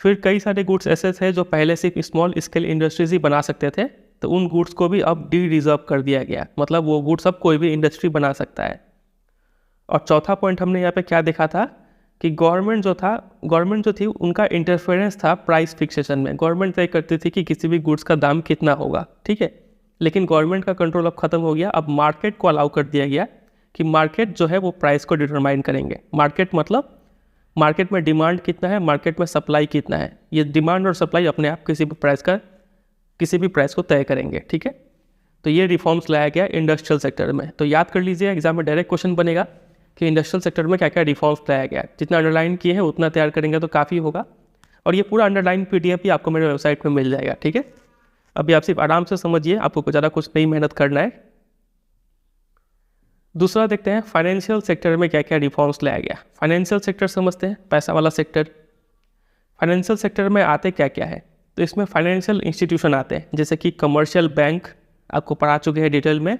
Speaker 1: फिर कई सारे गुड्स ऐसे थे जो पहले सिर्फ स्मॉल स्केल इंडस्ट्रीज ही बना सकते थे, तो उन गुड्स को भी अब डी रिजर्व कर दिया गया, मतलब वो गुड्स अब कोई भी इंडस्ट्री बना सकता है। और चौथा पॉइंट हमने यहाँ पे क्या देखा था कि गवर्नमेंट जो थी उनका इंटरफेरेंस था प्राइस फिक्सेशन में। गवर्नमेंट तय करती थी कि किसी भी गुड्स का दाम कितना होगा, ठीक है। लेकिन गवर्नमेंट का कंट्रोल अब खत्म हो गया, अब मार्केट को अलाउ कर दिया गया कि मार्केट जो है वो प्राइस को डिटरमाइन करेंगे। मार्केट मतलब मार्केट में डिमांड कितना है, मार्केट में सप्लाई कितना है, ये डिमांड और सप्लाई अपने आप किसी भी प्राइस को तय करेंगे, ठीक है। तो ये रिफॉर्म्स लाया गया इंडस्ट्रियल सेक्टर में। तो याद कर लीजिए, एग्जाम में डायरेक्ट क्वेश्चन बनेगा कि इंडस्ट्रियल सेक्टर में क्या क्या रिफॉर्म्स लाया गया। जितना अंडरलाइन किए हैं उतना तैयार करेंगे तो काफ़ी होगा, और ये पूरा अंडरलाइन पीडीएफ भी आपको मेरे वेबसाइट में मिल जाएगा, ठीक है। अभी आप सिर्फ आराम से समझिए, आपको ज़्यादा कुछ नहीं मेहनत करना है। दूसरा देखते हैं फाइनेंशियल सेक्टर में क्या क्या रिफॉर्म्स लाया गया। फाइनेंशियल सेक्टर समझते हैं, पैसा वाला सेक्टर। फाइनेंशियल सेक्टर में आते क्या क्या है, तो इसमें फाइनेंशियल इंस्टीट्यूशन आते हैं, जैसे कि कमर्शियल बैंक, आपको पढ़ा चुके हैं डिटेल में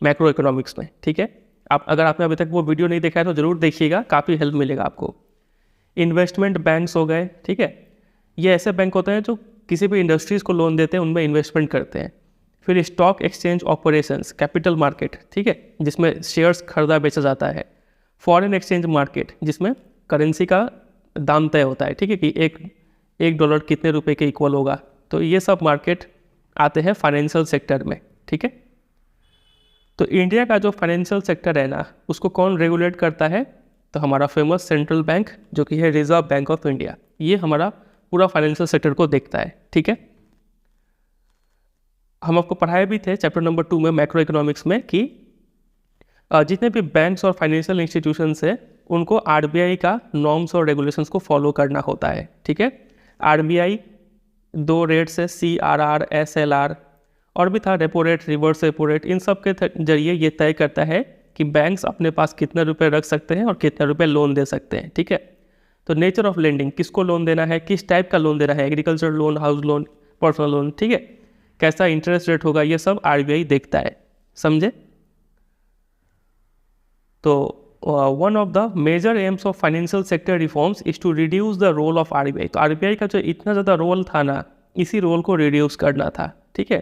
Speaker 1: मैक्रो इकोनॉमिक्स में, ठीक है। अगर आपने अभी तक वो वीडियो नहीं देखा है तो ज़रूर देखिएगा, काफ़ी हेल्प मिलेगा आपको। इन्वेस्टमेंट बैंक्स हो गए, ठीक है, ये ऐसे बैंक होते हैं जो किसी भी इंडस्ट्रीज़ को लोन देते हैं, उनमें इन्वेस्टमेंट करते हैं। फिर stock exchange operations, capital market, ठीक है, जिसमें शेयर्स खरीदा बेचा जाता है। फॉरेन एक्सचेंज मार्केट, जिसमें करेंसी का दाम तय होता है, ठीक है, कि एक डॉलर कितने रुपए के इक्वल होगा। तो ये सब मार्केट आते हैं फाइनेंशियल सेक्टर में, ठीक है। तो इंडिया का जो फाइनेंशियल सेक्टर है ना, उसको कौन रेगुलेट करता है, तो हमारा फेमस सेंट्रल बैंक जो कि है रिजर्व बैंक ऑफ इंडिया, ये हमारा पूरा फाइनेंशियल सेक्टर को देखता है, ठीक है। हम आपको पढ़ाए भी थे चैप्टर नंबर 2 में मैक्रो इकोनॉमिक्स में कि जितने भी बैंक्स और फाइनेंशियल इंस्टीट्यूशंस है उनको आरबीआई का नॉर्म्स और रेगुलेशंस को फॉलो करना होता है, ठीक है। आरबीआई दो रेट्स है CRR, SLR और भी था, repo rate, reverse repo rate, इन सब के जरिए ये तय करता है कि बैंक्स अपने पास कितने रुपए रख सकते हैं और कितने रुपए लोन दे सकते हैं। ठीक है, तो नेचर ऑफ लेंडिंग, किसको लोन देना है, किस टाइप का लोन देना है, agriculture loan, house loan, personal loan, ठीक है, कैसा इंटरेस्ट रेट होगा, ये सब RBI देखता है, समझे। तो one of the major aims of financial sector reforms is to reduce the role of RBI। तो RBI का जो इतना ज़्यादा रोल था ना, इसी रोल को रिड्यूस करना था। ठीक है,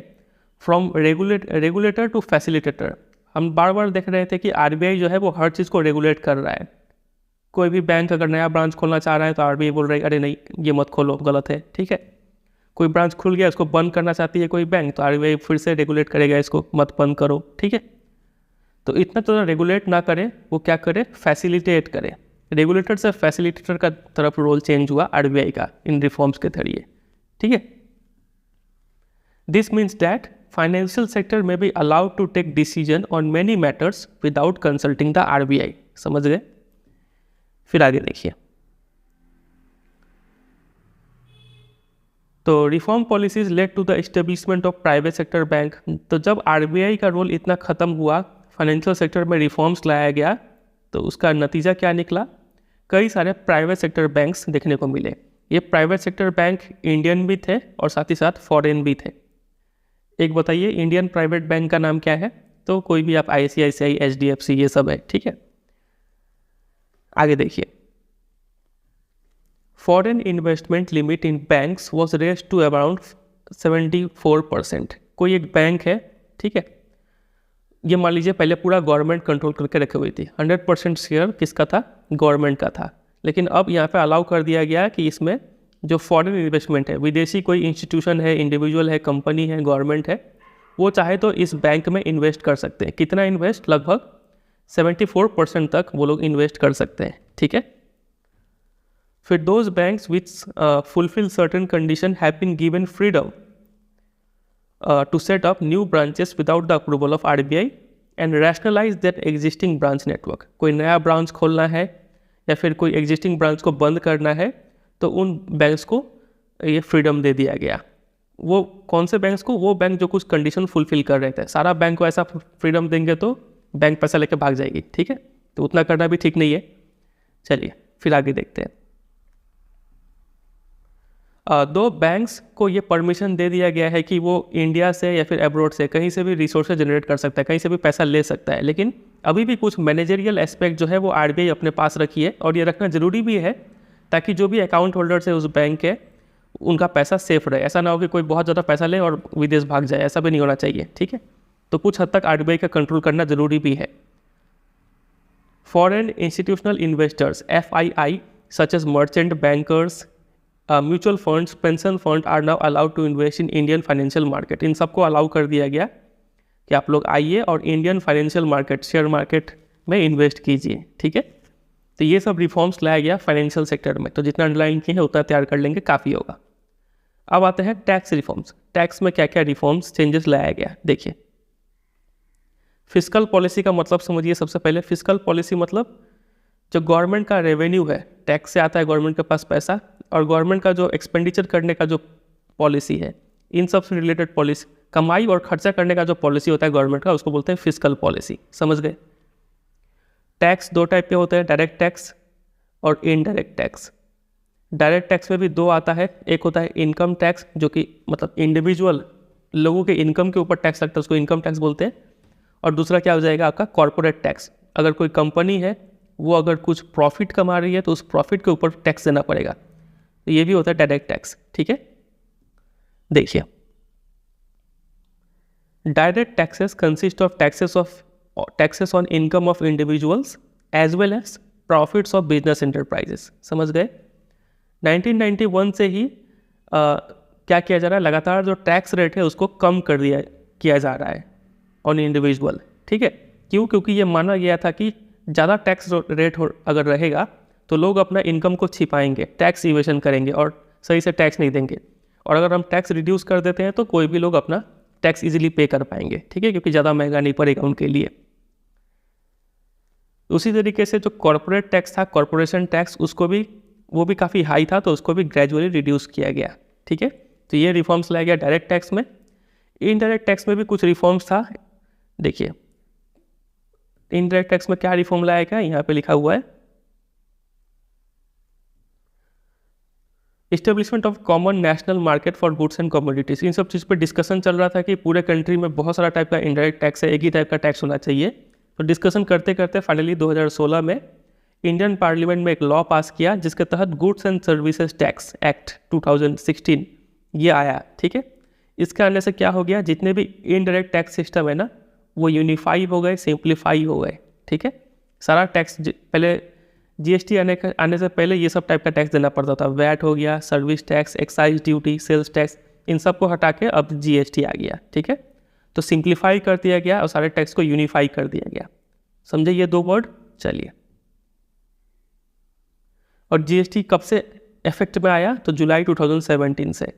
Speaker 1: फ्रॉम रेगुलेटर टू फैसिलिटेटर। हम बार बार देख रहे थे कि RBI जो है वो हर चीज़ को रेगुलेट कर रहा है। कोई भी बैंक अगर नया ब्रांच खोलना चाह रहा है तो RBI बोल रही है अरे नहीं ये मत खोलो, गलत है। ठीक है, कोई ब्रांच खुल गया, उसको बंद करना चाहती है कोई बैंक, तो RBI फिर से रेगुलेट करेगा, इसको मत बंद करो। ठीक है, तो इतना तो रेगुलेट ना करे, वो क्या करे, फैसिलिटेट करे। रेगुलेटर से फैसिलिटेटर का तरफ रोल चेंज हुआ RBI का इन रिफॉर्म्स के जरिए। ठीक है, this means that financial sector में be allowed to take decision on many matters without consulting the RBI। समझ गए। फिर आगे देखिए, तो reform policies led to the establishment of private sector bank. तो जब RBI का रोल इतना ख़त्म हुआ, फाइनेंशियल सेक्टर में रिफॉर्म्स लाया गया, तो उसका नतीजा क्या निकला, कई सारे प्राइवेट सेक्टर बैंक्स देखने को मिले। ये प्राइवेट सेक्टर बैंक इंडियन भी थे और साथ ही साथ फॉरेन भी थे। एक बताइए इंडियन प्राइवेट बैंक का नाम क्या है, तो कोई भी आप ICICI, HDFC, ये सब है। ठीक है, आगे देखिए, foreign investment limit in banks was raised to around 74%। कोई एक बैंक है, ठीक है, ये मान लीजिए पहले पूरा गवर्नमेंट कंट्रोल करके रखी हुई थी, 100% शेयर किसका था, गवर्नमेंट का था। लेकिन अब यहाँ पे अलाउ कर दिया गया कि इसमें जो फॉरेन इन्वेस्टमेंट है, विदेशी कोई इंस्टीट्यूशन है, इंडिविजुअल है, कंपनी है, गवर्नमेंट है, वो चाहे तो इस बैंक में इन्वेस्ट कर सकते हैं। कितना इन्वेस्ट, लगभग 74% तक वो लोग इन्वेस्ट कर सकते हैं। ठीक है, फिर those banks which fulfil certain condition have been given freedom to set up new branches without the approval of RBI and rationalize that existing branch network। कोई नया ब्रांच खोलना है या फिर कोई एग्जिस्टिंग ब्रांच को बंद करना है, तो उन बैंक्स को ये फ्रीडम दे दिया गया। वो कौन से बैंक्स को, वो बैंक जो कुछ कंडीशन फुलफिल कर रहे थे। सारा बैंक को ऐसा फ्रीडम देंगे तो बैंक पैसा लेके भाग जाएगी। ठीक है, तो उतना करना भी ठीक नहीं है। चलिए फिर आगे देखते हैं। दो बैंक्स को ये परमिशन दे दिया गया है कि वो इंडिया से या फिर अब्रॉड से कहीं से भी रिसोर्सेज जनरेट कर सकता है, कहीं से भी पैसा ले सकता है। लेकिन अभी भी कुछ मैनेजरियल एस्पेक्ट जो है वो RBI अपने पास रखी है, और ये रखना ज़रूरी भी है ताकि जो भी अकाउंट होल्डर्स है उस बैंक के, उनका पैसा सेफ रहे। ऐसा ना हो कि कोई बहुत ज़्यादा पैसा ले और विदेश भाग जाए, ऐसा भी नहीं होना चाहिए। ठीक है, तो कुछ हद तक RBI का कंट्रोल करना ज़रूरी भी है। Foreign institutional investors FII such as merchant bankers, mutual funds, pension fund are now allowed to invest in Indian financial market. इन सबको अलाउ कर दिया गया कि आप लोग आइए और Indian financial market, share market में इन्वेस्ट कीजिए। ठीक है, तो ये सब रिफॉर्म्स लाया गया फाइनेंशियल सेक्टर में। तो जितना अंडरलाइन किए हैं उतना तैयार कर लेंगे, काफ़ी होगा। अब आते हैं टैक्स रिफॉर्म्स। टैक्स में क्या क्या रिफॉर्म्स, चेंजेस लाया गया, देखिए। फिस्कल पॉलिसी का मतलब समझिए। सबसे पहले फिस्कल पॉलिसी मतलब जो गवर्नमेंट का रेवेन्यू है, टैक्स से आता है गवर्नमेंट के पास पैसा, और गवर्नमेंट का जो एक्सपेंडिचर करने का जो पॉलिसी है, इन सब से रिलेटेड पॉलिसी, कमाई और खर्चा करने का जो पॉलिसी होता है गवर्नमेंट का, उसको बोलते हैं फिस्कल पॉलिसी। समझ गए। टैक्स दो टाइप के होते हैं, डायरेक्ट टैक्स और इनडायरेक्ट टैक्स। डायरेक्ट टैक्स में भी दो आता है, एक होता है इनकम टैक्स, जो कि मतलब इंडिविजुअल लोगों के इनकम के ऊपर टैक्स लगता है, उसको इनकम टैक्स बोलते हैं। और दूसरा क्या हो जाएगा आपका, कॉर्पोरेट टैक्स। अगर कोई कंपनी है वो अगर कुछ प्रॉफिट कमा रही है तो उस प्रॉफिट के ऊपर टैक्स देना पड़ेगा, तो ये भी होता है डायरेक्ट टैक्स। ठीक है, देखिए, direct taxes consist of taxes on income of individuals as well as profits of business enterprises. समझ गए। 1991 से ही क्या किया जा रहा है, लगातार जो टैक्स रेट है उसको कम किया जा रहा है ऑन इंडिविजुअल। ठीक है, क्यों, क्योंकि ये माना गया था कि ज़्यादा टैक्स रेट अगर रहेगा तो लोग अपना इनकम को छिपाएंगे, टैक्स इवेशन करेंगे और सही से टैक्स नहीं देंगे। और अगर हम टैक्स रिड्यूस कर देते हैं तो कोई भी लोग अपना टैक्स इजीली पे कर पाएंगे। ठीक है, क्योंकि ज़्यादा महंगा नहीं पड़ेगा उनके लिए। उसी तरीके से जो कॉर्पोरेट टैक्स था, कॉर्पोरेशन टैक्स, वो भी काफ़ी हाई था, तो उसको भी ग्रेजुअली रिड्यूस किया गया। ठीक है, तो ये रिफॉर्म्स लाया गया डायरेक्ट टैक्स में। इनडायरेक्ट टैक्स में भी कुछ रिफॉर्म्स था। देखिए इनडायरेक्ट टैक्स में क्या रिफॉर्म लाया गया, यहाँ पे लिखा हुआ है establishment of common national market for goods and commodities. इन सब चीज़ पे डिस्कशन चल रहा था कि पूरे कंट्री में बहुत सारा टाइप का इनडायरेक्ट टैक्स है, एक ही टाइप का टैक्स होना चाहिए। तो डिस्कशन करते करते फाइनली 2016 में इंडियन पार्लियामेंट में एक लॉ पास किया जिसके तहत goods and services tax act 2016 ये आया। ठीक है, इसके आने से क्या हो गया, जितने भी इनडायरेक्ट टैक्स सिस्टम है ना वो यूनिफाई हो गए, सिंप्लीफाई हो गए। ठीक है, सारा टैक्स पहले जीएसटी आने से पहले ये सब टाइप का टैक्स देना पड़ता था, वैट हो गया, service tax, excise duty, sales tax, इन सब को हटा के अब जीएसटी आ गया। ठीक है, तो सिंप्लीफाई कर दिया गया और सारे टैक्स को यूनिफाई कर दिया गया। समझे ये दो वर्ड। चलिए, और जीएसटी कब से इफेक्ट में आया, तो जुलाई 2017 से।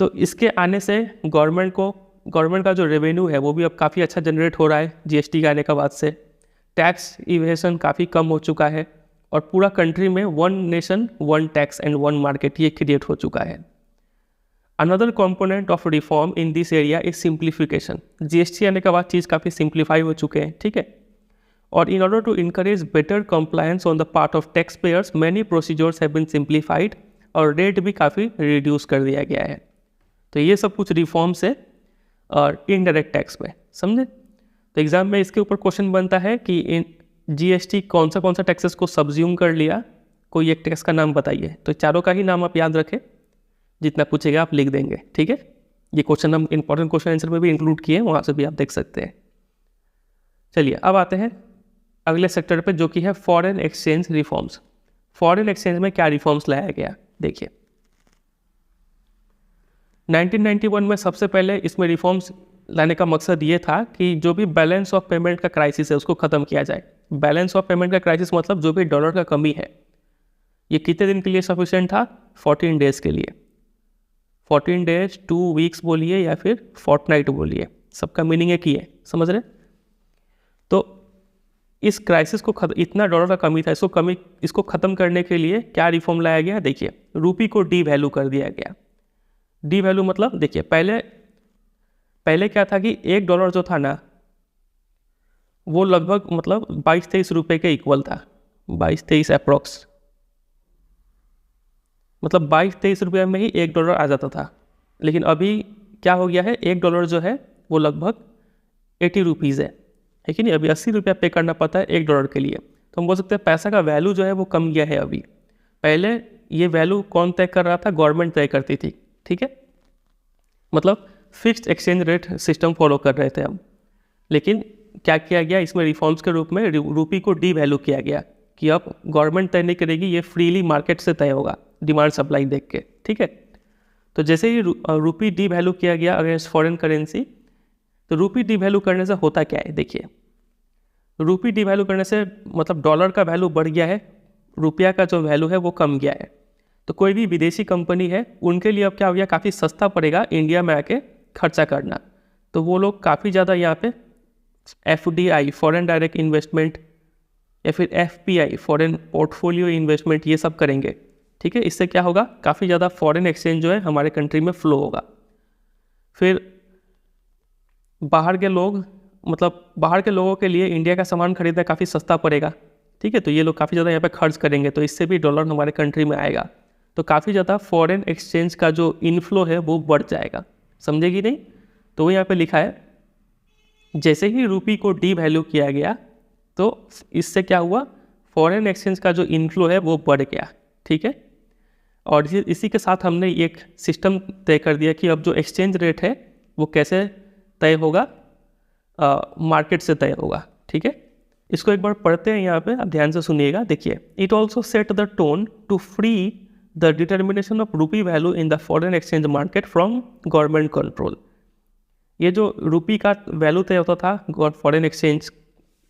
Speaker 1: तो इसके आने से गवर्नमेंट का जो रेवेन्यू है वो भी अब काफ़ी अच्छा जनरेट हो रहा है जीएसटी के आने के बाद से। टैक्स इवेशन काफ़ी कम हो चुका है और पूरा कंट्री में one nation one tax and one market ये क्रिएट हो चुका है। Another component of reform in this area is simplification. GST आने के बाद चीज़ काफ़ी सिंप्लीफाई हो चुके हैं। ठीक है, और in order to encourage better compliance on the part of tax payers many procedures have been simplified और रेट भी काफ़ी रिड्यूस कर दिया गया है। तो ये सब कुछ रिफॉर्म्स है और इनडायरेक्ट टैक्स में। समझे, तो एग्जाम में इसके ऊपर क्वेश्चन बनता है कि इन जीएसटी कौन सा टैक्सेस को सब्ज्यूम कर लिया, कोई एक टैक्स का नाम बताइए। तो चारों का ही नाम आप याद रखें, जितना पूछेगा आप लिख देंगे। ठीक है, ये क्वेश्चन हम इंपॉर्टेंट क्वेश्चन आंसर में भी इंक्लूड किए, वहाँ से भी आप देख सकते हैं। चलिए अब आते हैं अगले सेक्टर पे जो कि है foreign exchange reforms. Foreign exchange में क्या रिफॉर्म्स लाया गया, देखिए 1991 में सबसे पहले इसमें रिफॉर्म्स लाने का मकसद ये था कि जो भी बैलेंस ऑफ पेमेंट का क्राइसिस है उसको ख़त्म किया जाए। बैलेंस ऑफ पेमेंट का क्राइसिस मतलब जो भी डॉलर का कमी है, ये कितने दिन के लिए सफिशिएंट था, 14 डेज़ के लिए। 14 डेज 2 वीक्स बोलिए या फिर फोर्टनाइट बोलिए, सबका मीनिंग एक ही है, समझ रहे। तो इस क्राइसिस को इतना डॉलर का कमी था, इसको ख़त्म करने के लिए क्या रिफॉर्म लाया गया, देखिए रूपी को डी वैल्यू कर दिया गया। डी वैल्यू मतलब देखिए पहले क्या था कि $1 जो था ना वो लगभग मतलब 22-23 रुपये के इक्वल था, 22-23 अप्रॉक्स, मतलब 22-23 रुपये में ही $1 आ जाता था। लेकिन अभी क्या हो गया है, $1 जो है वो लगभग 80 रुपीज़ है कि नहीं। अभी 80 रुपया पे करना पड़ता है $1 के लिए। तो हम बोल सकते हैं पैसा का वैल्यू जो है वो कम गया है अभी। पहले ये वैल्यू कौन तय कर रहा था, गवर्नमेंट तय करती थी। ठीक है, मतलब fixed exchange rate system follow कर रहे थे हम। लेकिन क्या किया गया, इसमें रिफॉर्म्स के रूप में रूपी को डी वैल्यू किया गया कि अब गवर्नमेंट तय नहीं करेगी, ये फ्रीली मार्केट से तय होगा, डिमांड सप्लाई देख के। ठीक है, तो जैसे ही रूपी डी वैल्यू किया गया अगेंस्ट फॉरेन करेंसी, तो रूपी डी वैल्यू करने से होता क्या है, देखिए रूपी डी वैल्यू करने से मतलब डॉलर का वैल्यू बढ़ गया है, रुपया का जो वैल्यू है वो कम गया है। तो कोई भी विदेशी कंपनी है उनके लिए अब क्या हो गया, काफ़ी सस्ता पड़ेगा इंडिया में आके खर्चा करना। तो वो लोग काफ़ी ज़्यादा यहाँ पे FDI फॉरेन डायरेक्ट इन्वेस्टमेंट या फिर FPI फॉरेन पोर्टफोलियो इन्वेस्टमेंट ये सब करेंगे। ठीक है, इससे क्या होगा, काफ़ी ज़्यादा फॉरेन एक्सचेंज जो है हमारे कंट्री में फ्लो होगा। फिर बाहर के लोगों के लिए इंडिया का सामान खरीदना काफ़ी सस्ता पड़ेगा। ठीक है, तो ये लोग काफ़ी ज़्यादा यहाँ पे खर्च करेंगे, तो इससे भी डॉलर हमारे कंट्री में आएगा। तो काफ़ी ज़्यादा फॉरेन एक्सचेंज का जो इनफ्लो है वो बढ़ जाएगा। समझेगी नहीं, तो वो यहाँ पे लिखा है जैसे ही रूपी को डी वैल्यू किया गया तो इससे क्या हुआ, फॉरेन एक्सचेंज का जो इनफ्लो है वो बढ़ गया। ठीक है, और इसी के साथ हमने एक सिस्टम तय कर दिया कि अब जो एक्सचेंज रेट है वो कैसे तय होगा, मार्केट से तय होगा। ठीक है, इसको एक बार पढ़ते हैं यहाँ पे, आप ध्यान से सुनिएगा। देखिए, it also set the tone to free the determination of rupee value in the foreign exchange market from government control. ये जो रूपी का वैल्यू तय होता था फॉरेन एक्सचेंज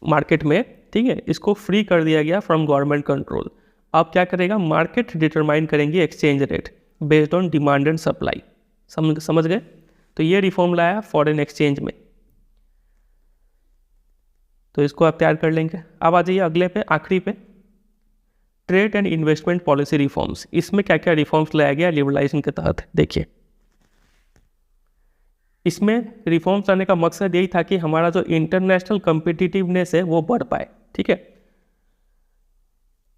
Speaker 1: मार्केट में, ठीक है, इसको फ्री कर दिया गया फ्रॉम गवर्नमेंट कंट्रोल। अब क्या करेगा, मार्केट डिटरमाइन करेंगे exchange rate based on demand and supply. समझ गए, तो ये रिफॉर्म लाया फॉरेन एक्सचेंज में, तो इसको आप तैयार कर लेंगे। अब आ जाइए अगले पे, आखिरी पे, trade and investment policy reforms. इसमें क्या क्या रिफॉर्म्स लाया गया लिबरलाइजेशन के तहत, देखिए इसमें रिफॉर्म्स लाने का मकसद यही था कि हमारा जो इंटरनेशनल कम्पिटिटिवनेस है वो बढ़ पाए, ठीक है।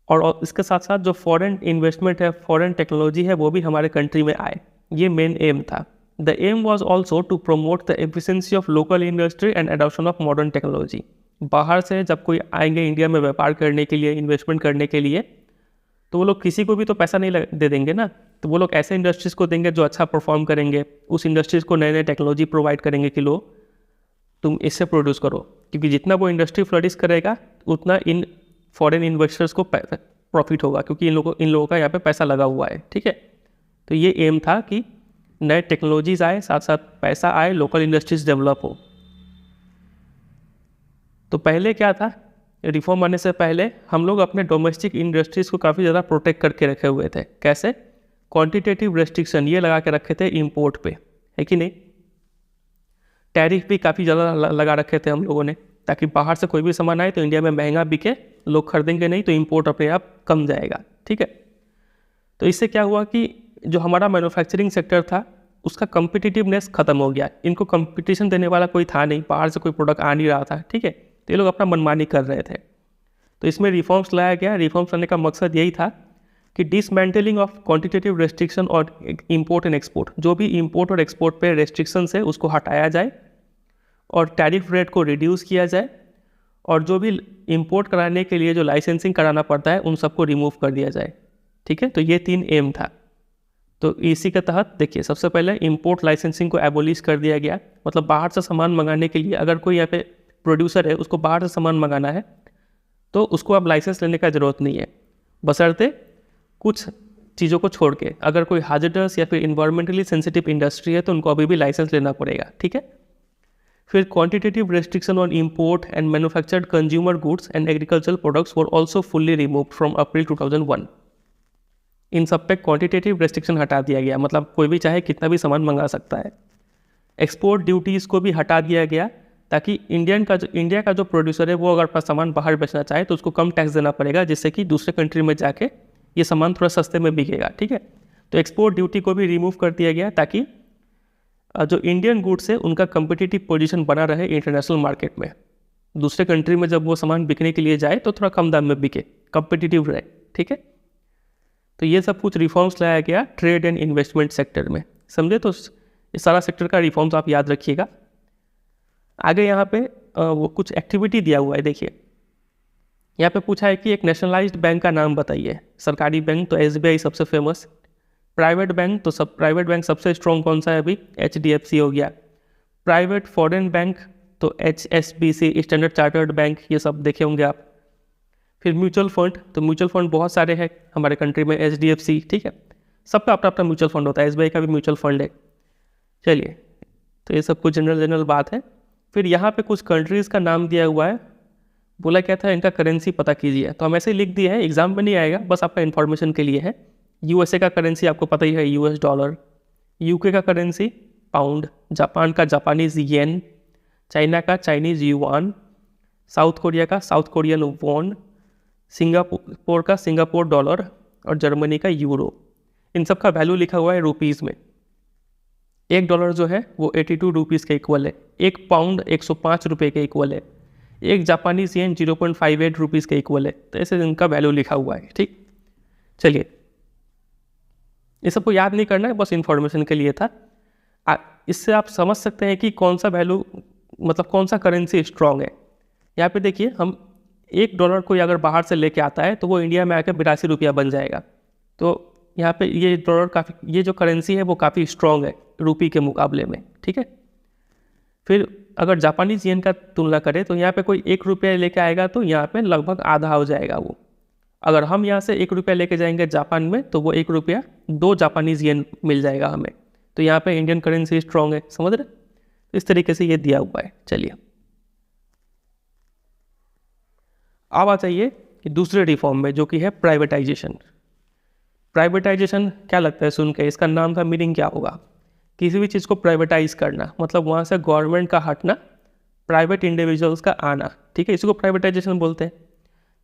Speaker 1: और इसके साथ साथ जो फॉरेन इन्वेस्टमेंट है, फॉरेन टेक्नोलॉजी है, वो भी हमारे कंट्री में आए। ये मेन एम था। The aim was also to promote the efficiency of local industry and adoption of modern technology. बाहर से जब कोई आएंगे इंडिया में व्यापार करने के लिए, इन्वेस्टमेंट करने के लिए, तो वो लोग किसी को भी तो पैसा नहीं दे देंगे ना, तो वो लोग ऐसे इंडस्ट्रीज़ को देंगे जो अच्छा परफॉर्म करेंगे, उस इंडस्ट्रीज़ को नए नए टेक्नोलॉजी प्रोवाइड करेंगे कि लो तुम इससे प्रोड्यूस करो, क्योंकि जितना वो इंडस्ट्री फ्लरिश करेगा उतना इन फॉरेन इन्वेस्टर्स को प्रॉफिट होगा, क्योंकि इन लोगों का यहाँ पे पैसा लगा हुआ है, ठीक है। तो ये एम था कि नए टेक्नोलॉजीज आए, साथ साथ पैसा आए, लोकल इंडस्ट्रीज डेवलप हो। तो पहले क्या था, रिफॉर्म आने से पहले हम लोग अपने डोमेस्टिक इंडस्ट्रीज़ को काफ़ी ज़्यादा प्रोटेक्ट करके रखे हुए थे। कैसे? क्वांटिटेटिव रेस्ट्रिक्शन ये लगा के रखे थे इंपोर्ट पे, है कि नहीं। टैरिफ भी काफ़ी ज़्यादा लगा रखे थे हम लोगों ने, ताकि बाहर से कोई भी सामान आए तो इंडिया में महंगा बिके, लोग खरीदेंगे नहीं तो इंपोर्ट अपने आप कम जाएगा, ठीक है। तो इससे क्या हुआ कि जो हमारा मैन्युफैक्चरिंग सेक्टर था उसका कम्पिटिटिवनेस ख़त्म हो गया। इनको कंपटीशन देने वाला कोई था नहीं, बाहर से कोई प्रोडक्ट आ नहीं रहा था, ठीक है। तो ये लोग अपना मनमानी कर रहे थे। तो इसमें रिफॉर्म्स लाया गया। रिफॉर्म्स लाने का मकसद यही था कि डिसमेंटलिंग ऑफ क्वांटिटेटिव रेस्ट्रिक्शन और इंपोर्ट एंड एक्सपोर्ट, जो भी इंपोर्ट और एक्सपोर्ट पे रेस्ट्रिक्शन है उसको हटाया जाए और टैरिफ रेट को रिड्यूस किया जाए, और जो भी इंपोर्ट कराने के लिए जो लाइसेंसिंग कराना पड़ता है उन सबको रिमूव कर दिया जाए, ठीक है। तो ये 3 एम था। तो इसी के तहत देखिए, सबसे पहले इंपोर्ट लाइसेंसिंग को एबोलिश कर दिया गया। मतलब बाहर से सामान मंगाने के लिए अगर कोई यहाँ पे प्रोड्यूसर है, उसको बाहर से सामान मंगाना है तो उसको अब लाइसेंस लेने का ज़रूरत नहीं है, बशर्ते कुछ चीज़ों को छोड़ के। अगर कोई हाजिडस या फिर इन्वायरमेंटली सेंसिटिव इंडस्ट्री है तो उनको अभी भी लाइसेंस लेना पड़ेगा, ठीक है। फिर quantitative restriction on import and manufactured consumer goods and agricultural products were also fully removed from April 2001। इन सब पे क्वांटिटेटिव रेस्ट्रिक्शन हटा दिया गया, मतलब कोई भी चाहे कितना भी सामान मंगा सकता है। एक्सपोर्ट ड्यूटीज़ को भी हटा दिया गया, ताकि इंडिया का जो प्रोड्यूसर है वो अगर अपना सामान बाहर बेचना चाहे तो उसको कम टैक्स देना पड़ेगा, जिससे कि दूसरे कंट्री में जाके ये सामान थोड़ा सस्ते में बिकेगा, ठीक है। तो एक्सपोर्ट ड्यूटी को भी रिमूव कर दिया गया, ताकि जो इंडियन गुड्स है उनका कम्पिटिटिव पोजीशन बना रहे इंटरनेशनल मार्केट में। दूसरे कंट्री में जब वो सामान बिकने के लिए जाए तो थोड़ा कम दाम में बिके, कम्पिटिटिव रहे, ठीक है। तो ये सब कुछ रिफॉर्म्स लाया गया ट्रेड एंड इन्वेस्टमेंट सेक्टर में, समझे। तो इस सारा सेक्टर का रिफॉर्म्स आप याद रखिएगा। आगे यहाँ पे वो कुछ एक्टिविटी दिया हुआ है, देखिए यहाँ पे पूछा है कि एक नेशनलाइज्ड बैंक का नाम बताइए। सरकारी बैंक तो SBI सबसे फेमस, प्राइवेट बैंक तो प्राइवेट बैंक सबसे स्ट्रॉन्ग कौन सा है अभी? HDFC हो गया। प्राइवेट फॉरेन बैंक तो HSBC, स्टैंडर्ड चार्टर्ड बैंक, ये सब देखे होंगे आप। फिर म्यूचुअल फंड, तो म्यूचुअल फंड बहुत सारे हैं हमारे कंट्री में, HDFC, ठीक है। सबका अपना अपना म्यूचुअल फंड होता है, SBI का भी म्यूचुअल फंड है। चलिए, तो ये सब कुछ जनरल बात है। फिर यहाँ पे कुछ कंट्रीज़ का नाम दिया हुआ है, बोला क्या था इनका करेंसी पता कीजिए। तो हम ऐसे लिख दिए हैं, एग्जाम में नहीं आएगा, बस आपका इन्फॉर्मेशन के लिए है। USA का करेंसी आपको पता ही है, US डॉलर। UK का करेंसी पाउंड, जापान का जापानीज येन, चाइना का चाइनीज युआन, साउथ कोरिया का साउथ कोरियन वॉन, सिंगापुर का सिंगापुर डॉलर और जर्मनी का यूरो। इन सब का वैल्यू लिखा हुआ है रुपीज़ में। $1 जो है वो 82 रुपीज़ के इक्वल है। 1 पाउंड 105 रुपये के इक्वल है। एक जापानीज येन 0.58 रुपीज़ के इक्वल है। तो ऐसे इनका वैल्यू लिखा हुआ है, ठीक। चलिए, ये सबको याद नहीं करना है, बस इन्फॉर्मेशन के लिए था। इससे आप समझ सकते हैं कि कौन सा वैल्यू, मतलब कौन सा करेंसी स्ट्रॉन्ग है। यहाँ पे देखिए, हम $1 कोई अगर बाहर से लेके आता है तो वो इंडिया में आकर 82 रुपया बन जाएगा। तो यहाँ पे ये डॉलर काफ़ी, ये जो करेंसी है वो काफ़ी स्ट्रॉन्ग है रुपी के मुकाबले में, ठीक है। फिर अगर जापानीज येन का तुलना करें तो यहाँ पे कोई $1 लेके आएगा तो यहाँ पे लगभग आधा हो जाएगा वो। अगर हम यहाँ से $1 लेके जाएंगे जापान में तो वो $1 2 जापानीज येन मिल जाएगा हमें। तो यहाँ पे इंडियन करेंसी स्ट्रॉन्ग है, समझ रहे। इस तरीके से ये दिया हुआ है। चलिए, अब आ जाइए कि दूसरे रिफॉर्म में, जो कि है प्राइवेटाइजेशन। प्राइवेटाइजेशन क्या लगता है सुन के, इसका नाम का मीनिंग क्या होगा? किसी भी चीज़ को प्राइवेटाइज करना, मतलब वहाँ से गवर्नमेंट का हटना, प्राइवेट इंडिविजुअल्स का आना, ठीक है। इसी को प्राइवेटाइजेशन बोलते हैं।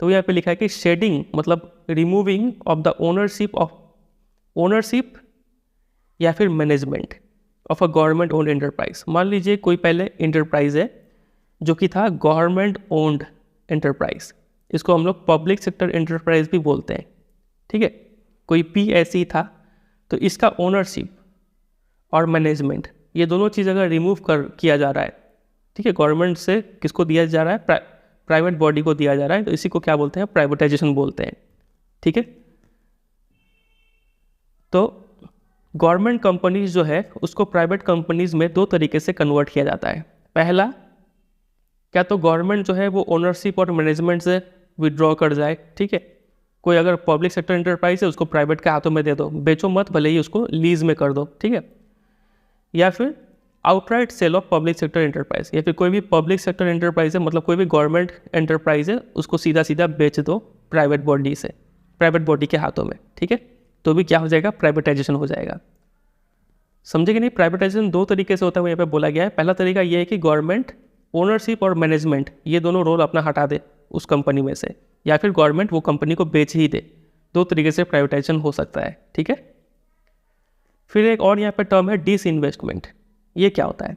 Speaker 1: तो यहाँ पे लिखा है कि शेडिंग, मतलब रिमूविंग ऑफ द ओनरशिप या फिर management of a government owned enterprise. मान लीजिए कोई पहले इंटरप्राइज है जो कि था गवर्नमेंट ओन्ड एंटरप्राइज, इसको हम लोग पब्लिक सेक्टर एंटरप्राइज भी बोलते हैं, ठीक है। कोई PSE था, तो इसका ओनरशिप और मैनेजमेंट ये दोनों चीज़ अगर रिमूव किया जा रहा है, ठीक है, गवर्नमेंट से किसको दिया जा रहा है, प्राइवेट बॉडी को दिया जा रहा है, तो इसी को क्या बोलते हैं, प्राइवेटाइजेशन बोलते हैं, ठीक है। तो गवर्नमेंट कंपनीज जो है उसको प्राइवेट कंपनीज में दो तरीके से कन्वर्ट किया जाता है। पहला, क्या तो गवर्नमेंट जो है वो ओनरशिप और मैनेजमेंट से विड्रॉ कर जाए, ठीक है। कोई अगर पब्लिक सेक्टर एंटरप्राइज है उसको प्राइवेट के हाथों में दे दो, बेचो मत, भले ही उसको लीज में कर दो, ठीक है। या फिर outright sale of public sector enterprise, या फिर कोई भी पब्लिक सेक्टर एंटरप्राइज है, मतलब कोई भी गवर्नमेंट एंटरप्राइज है, उसको सीधा सीधा बेच दो प्राइवेट बॉडी के हाथों में, ठीक है। तो भी क्या हो जाएगा, प्राइवेटाइजेशन हो जाएगा। समझे कि नहीं, प्राइवेटाइजेशन दो तरीके से होता है, यहाँ पे बोला गया है। पहला तरीका ये है कि गवर्नमेंट ओनरशिप और मैनेजमेंट ये दोनों रोल अपना हटा दे उस कंपनी में से, या फिर गवर्नमेंट वो कंपनी को बेच ही दे। दो तरीके से प्राइवेटाइजेशन हो सकता है, ठीक है। फिर एक और यहाँ पे टर्म है डिसइन्वेस्टमेंट। ये क्या होता है,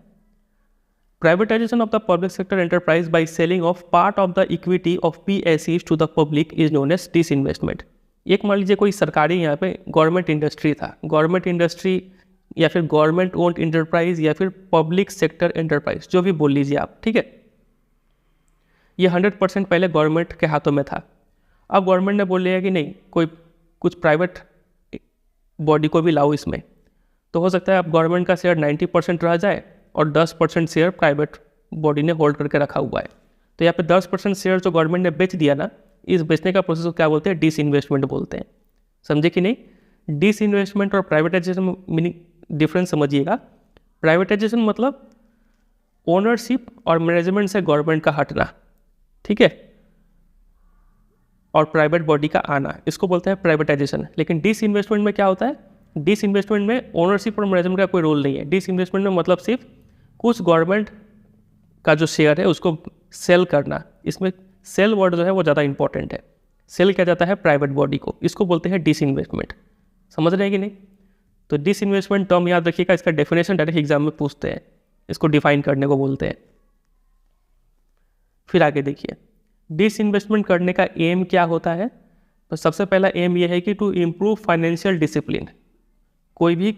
Speaker 1: privatisation of the public sector enterprise by selling of part of the equity of PSEs to the public is known as disinvestment. एक मान लीजिए कोई सरकारी यहाँ पे गवर्नमेंट इंडस्ट्री था, गवर्नमेंट इंडस्ट्री या फिर गवर्नमेंट ओन्ड इंटरप्राइज या फिर पब्लिक सेक्टर एंटरप्राइज, जो भी बोल लीजिए आप, ठीक है। ये 100% पहले गवर्नमेंट के हाथों में था। अब गवर्नमेंट ने बोल लिया कि नहीं, कोई कुछ प्राइवेट बॉडी को भी लाओ इसमें, तो हो सकता है अब गवर्नमेंट का शेयर 90% रह जाए और 10% शेयर प्राइवेट बॉडी ने होल्ड करके रखा हुआ है। तो यहाँ पे 10% शेयर जो गवर्नमेंट ने बेच दिया ना, इस बेचने का प्रोसेस को क्या बोलते हैं, डिसइन्वेस्टमेंट बोलते हैं। समझे कि नहीं, डिसइन्वेस्टमेंट और प्राइवेटाइजेशन मीनिंग डिफरेंस समझिएगा। प्राइवेटाइजेशन मतलब ओनरशिप और मैनेजमेंट से गवर्नमेंट का हटना, ठीक है, और प्राइवेट बॉडी का आना, इसको बोलते हैं प्राइवेटाइजेशन। लेकिन डिसइन्वेस्टमेंट में क्या होता है, डिसइन्वेस्टमेंट में ओनरशिप और मैनेजमेंट का कोई रोल नहीं है। डिसइन्वेस्टमेंट में मतलब सिर्फ कुछ गवर्नमेंट का जो शेयर है उसको सेल करना। इसमें सेल वर्ड जो है वो ज़्यादा इंपॉर्टेंट है। सेल किया जाता है प्राइवेट बॉडी को, इसको बोलते हैं डिसइन्वेस्टमेंट। समझ रहे हैं कि नहीं, तो डिसइन्वेस्टमेंट टर्म याद रखिएगा, इसका डेफिनेशन डायरेक्ट एग्जाम में पूछते हैं, इसको डिफाइन करने को बोलते हैं। फिर आगे देखिए, डिसइन्वेस्टमेंट करने का एम क्या होता है। तो सबसे पहला एम ये है कि टू इम्प्रूव फाइनेंशियल डिसिप्लिन। कोई भी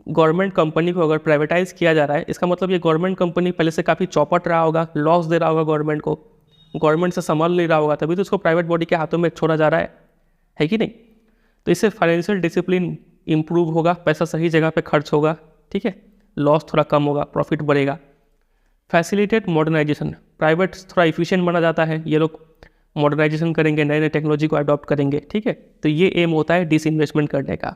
Speaker 1: गवर्नमेंट कंपनी को अगर प्राइवेटाइज किया जा रहा है, इसका मतलब ये गवर्नमेंट कंपनी पहले से काफ़ी चौपट रहा होगा, लॉस दे रहा होगा गवर्नमेंट को, गवर्नमेंट से संभाल नहीं रहा होगा, तभी तो उसको प्राइवेट बॉडी के हाथों में छोड़ा जा रहा है कि नहीं। तो इससे फाइनेंशियल डिसिप्लिन इम्प्रूव होगा, पैसा सही जगह पे खर्च होगा, ठीक है, लॉस थोड़ा कम होगा, प्रॉफिट बढ़ेगा। फैसिलिटेट मॉडर्नाइजेशन, प्राइवेट थोड़ा इफिशिएंट बना जाता है, ये लोग मॉडर्नाइजेशन करेंगे, नए नए टेक्नोलॉजी को अडॉप्ट करेंगे, ठीक है। तो ये एम होता है डिसइन्वेस्टमेंट करने का।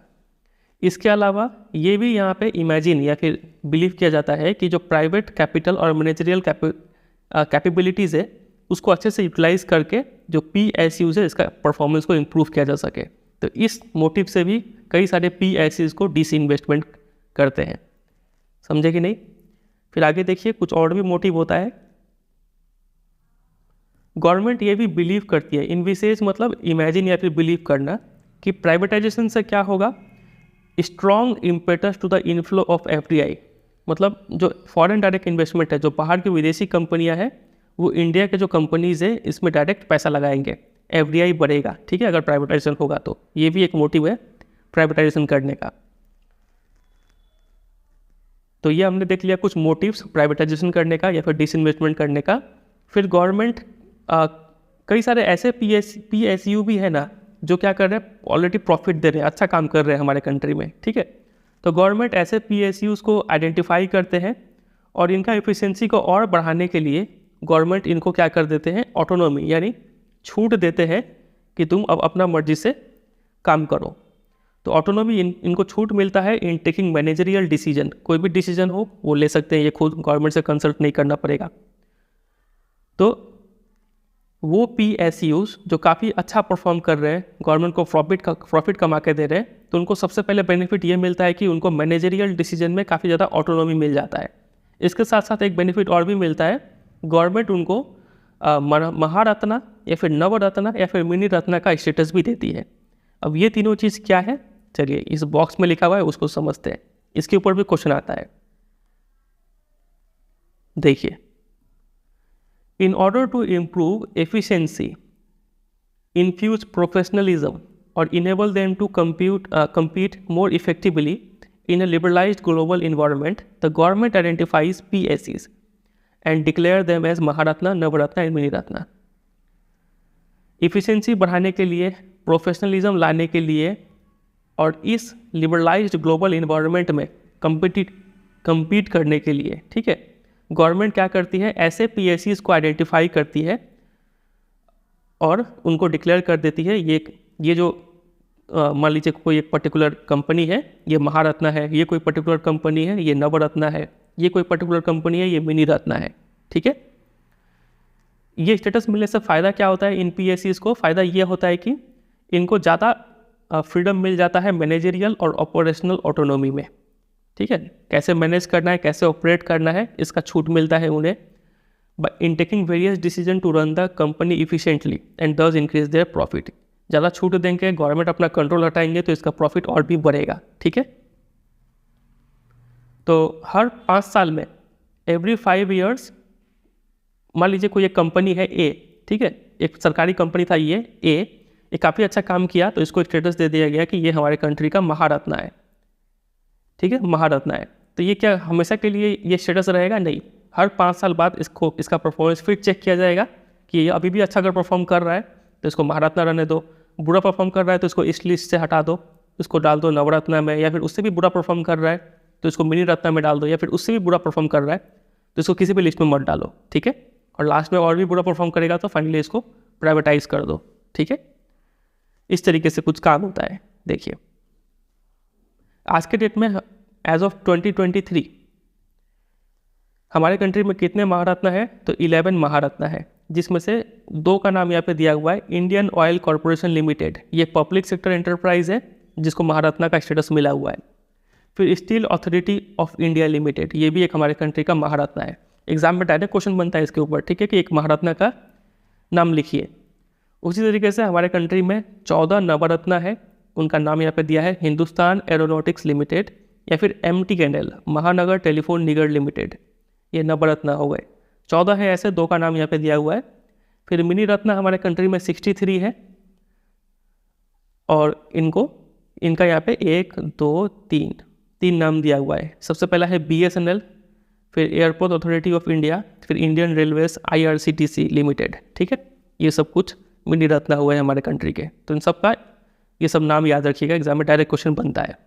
Speaker 1: इसके अलावा ये भी यहाँ पे इमेजिन या फिर बिलीव किया जाता है कि जो प्राइवेट कैपिटल और मैनेजरियल कैपेबिलिटीज़ है उसको अच्छे से यूटिलाइज करके जो PSUs है इसका परफॉर्मेंस को इम्प्रूव किया जा सके। तो इस मोटिव से भी कई सारे PSUs को डिसइन्वेस्टमेंट करते हैं। समझे कि नहीं। फिर आगे देखिए, कुछ और भी मोटिव होता है। गवर्नमेंट ये भी बिलीव करती है, इनविसेज मतलब इमेजिन या फिर बिलीव करना, कि प्राइवेटाइजेशन से क्या होगा, strong impetus to the inflow of FDI, मतलब जो फॉरेन डायरेक्ट इन्वेस्टमेंट है, जो बाहर की विदेशी कंपनियां हैं वो इंडिया के जो कंपनीज है इसमें डायरेक्ट पैसा लगाएंगे, FDI बढ़ेगा, ठीक है, अगर प्राइवेटाइजेशन होगा तो। ये भी एक मोटिव है प्राइवेटाइजेशन करने का। तो ये हमने देख लिया कुछ मोटिव्स प्राइवेटाइजेशन करने का या फिर डिसइन्वेस्टमेंट करने का। फिर गवर्नमेंट कई सारे ऐसे PSU भी है ना जो क्या कर रहे हैं, ऑलरेडी प्रॉफिट दे रहे हैं, अच्छा काम कर रहे हैं हमारे कंट्री में, ठीक है। तो गवर्नमेंट ऐसे PSUs को आइडेंटिफाई करते हैं और इनका एफिशिएंसी को और बढ़ाने के लिए गवर्नमेंट इनको क्या कर देते हैं, ऑटोनॉमी यानी छूट देते हैं कि तुम अब अपना मर्जी से काम करो। तो ऑटोनॉमी इनको छूट मिलता है इन टेकिंग मैनेजरियल डिसीजन, कोई भी डिसीजन हो वो ले सकते हैं, ये खुद गवर्नमेंट से कंसल्ट नहीं करना पड़ेगा। तो वो PSUs जो काफ़ी अच्छा परफॉर्म कर रहे हैं, गवर्नमेंट को प्रॉफिट कमा के दे रहे हैं, तो उनको सबसे पहले बेनिफिट ये मिलता है कि उनको मैनेजरियल डिसीजन में काफ़ी ज़्यादा ऑटोनॉमी मिल जाता है। इसके साथ साथ एक बेनिफिट और भी मिलता है, गवर्नमेंट उनको महारत्ना या फिर नवरत्ना या फिर मिनी रत्ना का स्टेटस भी देती है। अब ये तीनों चीज़ क्या है, चलिए इस बॉक्स में लिखा हुआ है उसको समझते हैं, इसके ऊपर भी क्वेश्चन आता है। देखिए, in order to improve efficiency, infuse professionalism, or enable them to compete more effectively in a liberalized global environment, the government identifies PSEs and declare them as Maharatna, Navaratna and Miniratna. Efficiency बढ़ाने के लिए, प्रोफेशनलिज्म लाने के लिए और इस लिबरलाइज्ड ग्लोबल इन्वायरमेंट में compete करने के लिए, ठीक है, गवर्नमेंट क्या करती है, ऐसे PSEs को आइडेंटिफाई करती है और उनको डिक्लेयर कर देती है ये जो मान लीजिए कोई एक पर्टिकुलर कंपनी है, ये महारत्ना है, ये कोई पर्टिकुलर कंपनी है, ये नवरत्ना है, ये कोई पर्टिकुलर कंपनी है, ये मिनी रत्ना है, ठीक है। ये स्टेटस मिलने से फ़ायदा क्या होता है इन PSEs को? फ़ायदा ये होता है कि इनको ज़्यादा फ्रीडम मिल जाता है मैनेजरियल और ऑपरेशनल ऑटोनॉमी में, ठीक है। कैसे मैनेज करना है, कैसे ऑपरेट करना है, इसका छूट मिलता है उन्हें in taking various decision to run the company efficiently and thus increase their profit. ज़्यादा छूट देंगे, गवर्नमेंट अपना कंट्रोल हटाएंगे तो इसका प्रॉफिट और भी बढ़ेगा, ठीक है। तो हर 5 साल में एवरी 5 years, मान लीजिए कोई एक कंपनी है ए, ठीक है, एक सरकारी कंपनी था ये काफ़ी अच्छा काम किया तो इसको स्टेटस दे दिया गया कि ये हमारे कंट्री का महारत्ना है, ठीक है, महारत्ना है। तो ये क्या हमेशा के लिए ये स्टेटस रहेगा? नहीं, हर 5 साल बाद इसका परफॉर्मेंस फिर चेक किया जाएगा कि ये अभी भी अच्छा अगर परफॉर्म कर रहा है तो इसको महारत्ना रहने दो, बुरा परफॉर्म कर रहा है तो इसको इस लिस्ट से हटा दो, इसको डाल दो नवरत्ना में, या फिर उससे भी बुरा परफॉर्म कर रहा है तो इसको मिनी रत्ना में डाल दो, या फिर उससे भी बुरा परफॉर्म कर रहा है तो इसको किसी भी लिस्ट में मत डालो, ठीक है। और लास्ट में और भी बुरा परफॉर्म करेगा तो फाइनली इसको प्राइवेटाइज कर दो, ठीक है। इस तरीके से कुछ काम होता है। देखिए, आज के डेट में एज ऑफ 2023 हमारे कंट्री में कितने महारत्ना है? तो 11 महारत्ना है, जिसमें से 2 का नाम यहाँ पे दिया हुआ है, इंडियन ऑयल कॉरपोरेशन लिमिटेड, ये पब्लिक सेक्टर एंटरप्राइज है जिसको महारत्ना का स्टेटस मिला हुआ है। फिर steel authority of India limited, ये भी एक हमारे कंट्री का महारत्ना है। एग्जाम में डायरेक्ट क्वेश्चन बनता है इसके ऊपर, ठीक है, कि एक महारत्ना का नाम लिखिए। उसी तरीके से हमारे कंट्री में 14 नवरत्ना है, उनका नाम यहाँ पे दिया है हिंदुस्तान एरोनॉटिक्स लिमिटेड, या फिर MTNL महानगर टेलीफोन निगम लिमिटेड, ये नवरत्ना हो गए। 14 है ऐसे, 2 का नाम यहाँ पे दिया हुआ है। फिर मिनी रत्ना हमारे कंट्री में 63 है और इनका यहाँ पे 1 2 3 नाम दिया हुआ है। सबसे पहला है BSNL, फिर एयरपोर्ट अथॉरिटी ऑफ इंडिया, फिर इंडियन रेलवेज IRCTC लिमिटेड, ठीक है। ये सब कुछ मिनी रत्ना हुआ है हमारे कंट्री के। तो इन सब का ये सब नाम याद रखिएगा, एग्जाम में डायरेक्ट क्वेश्चन बनता है।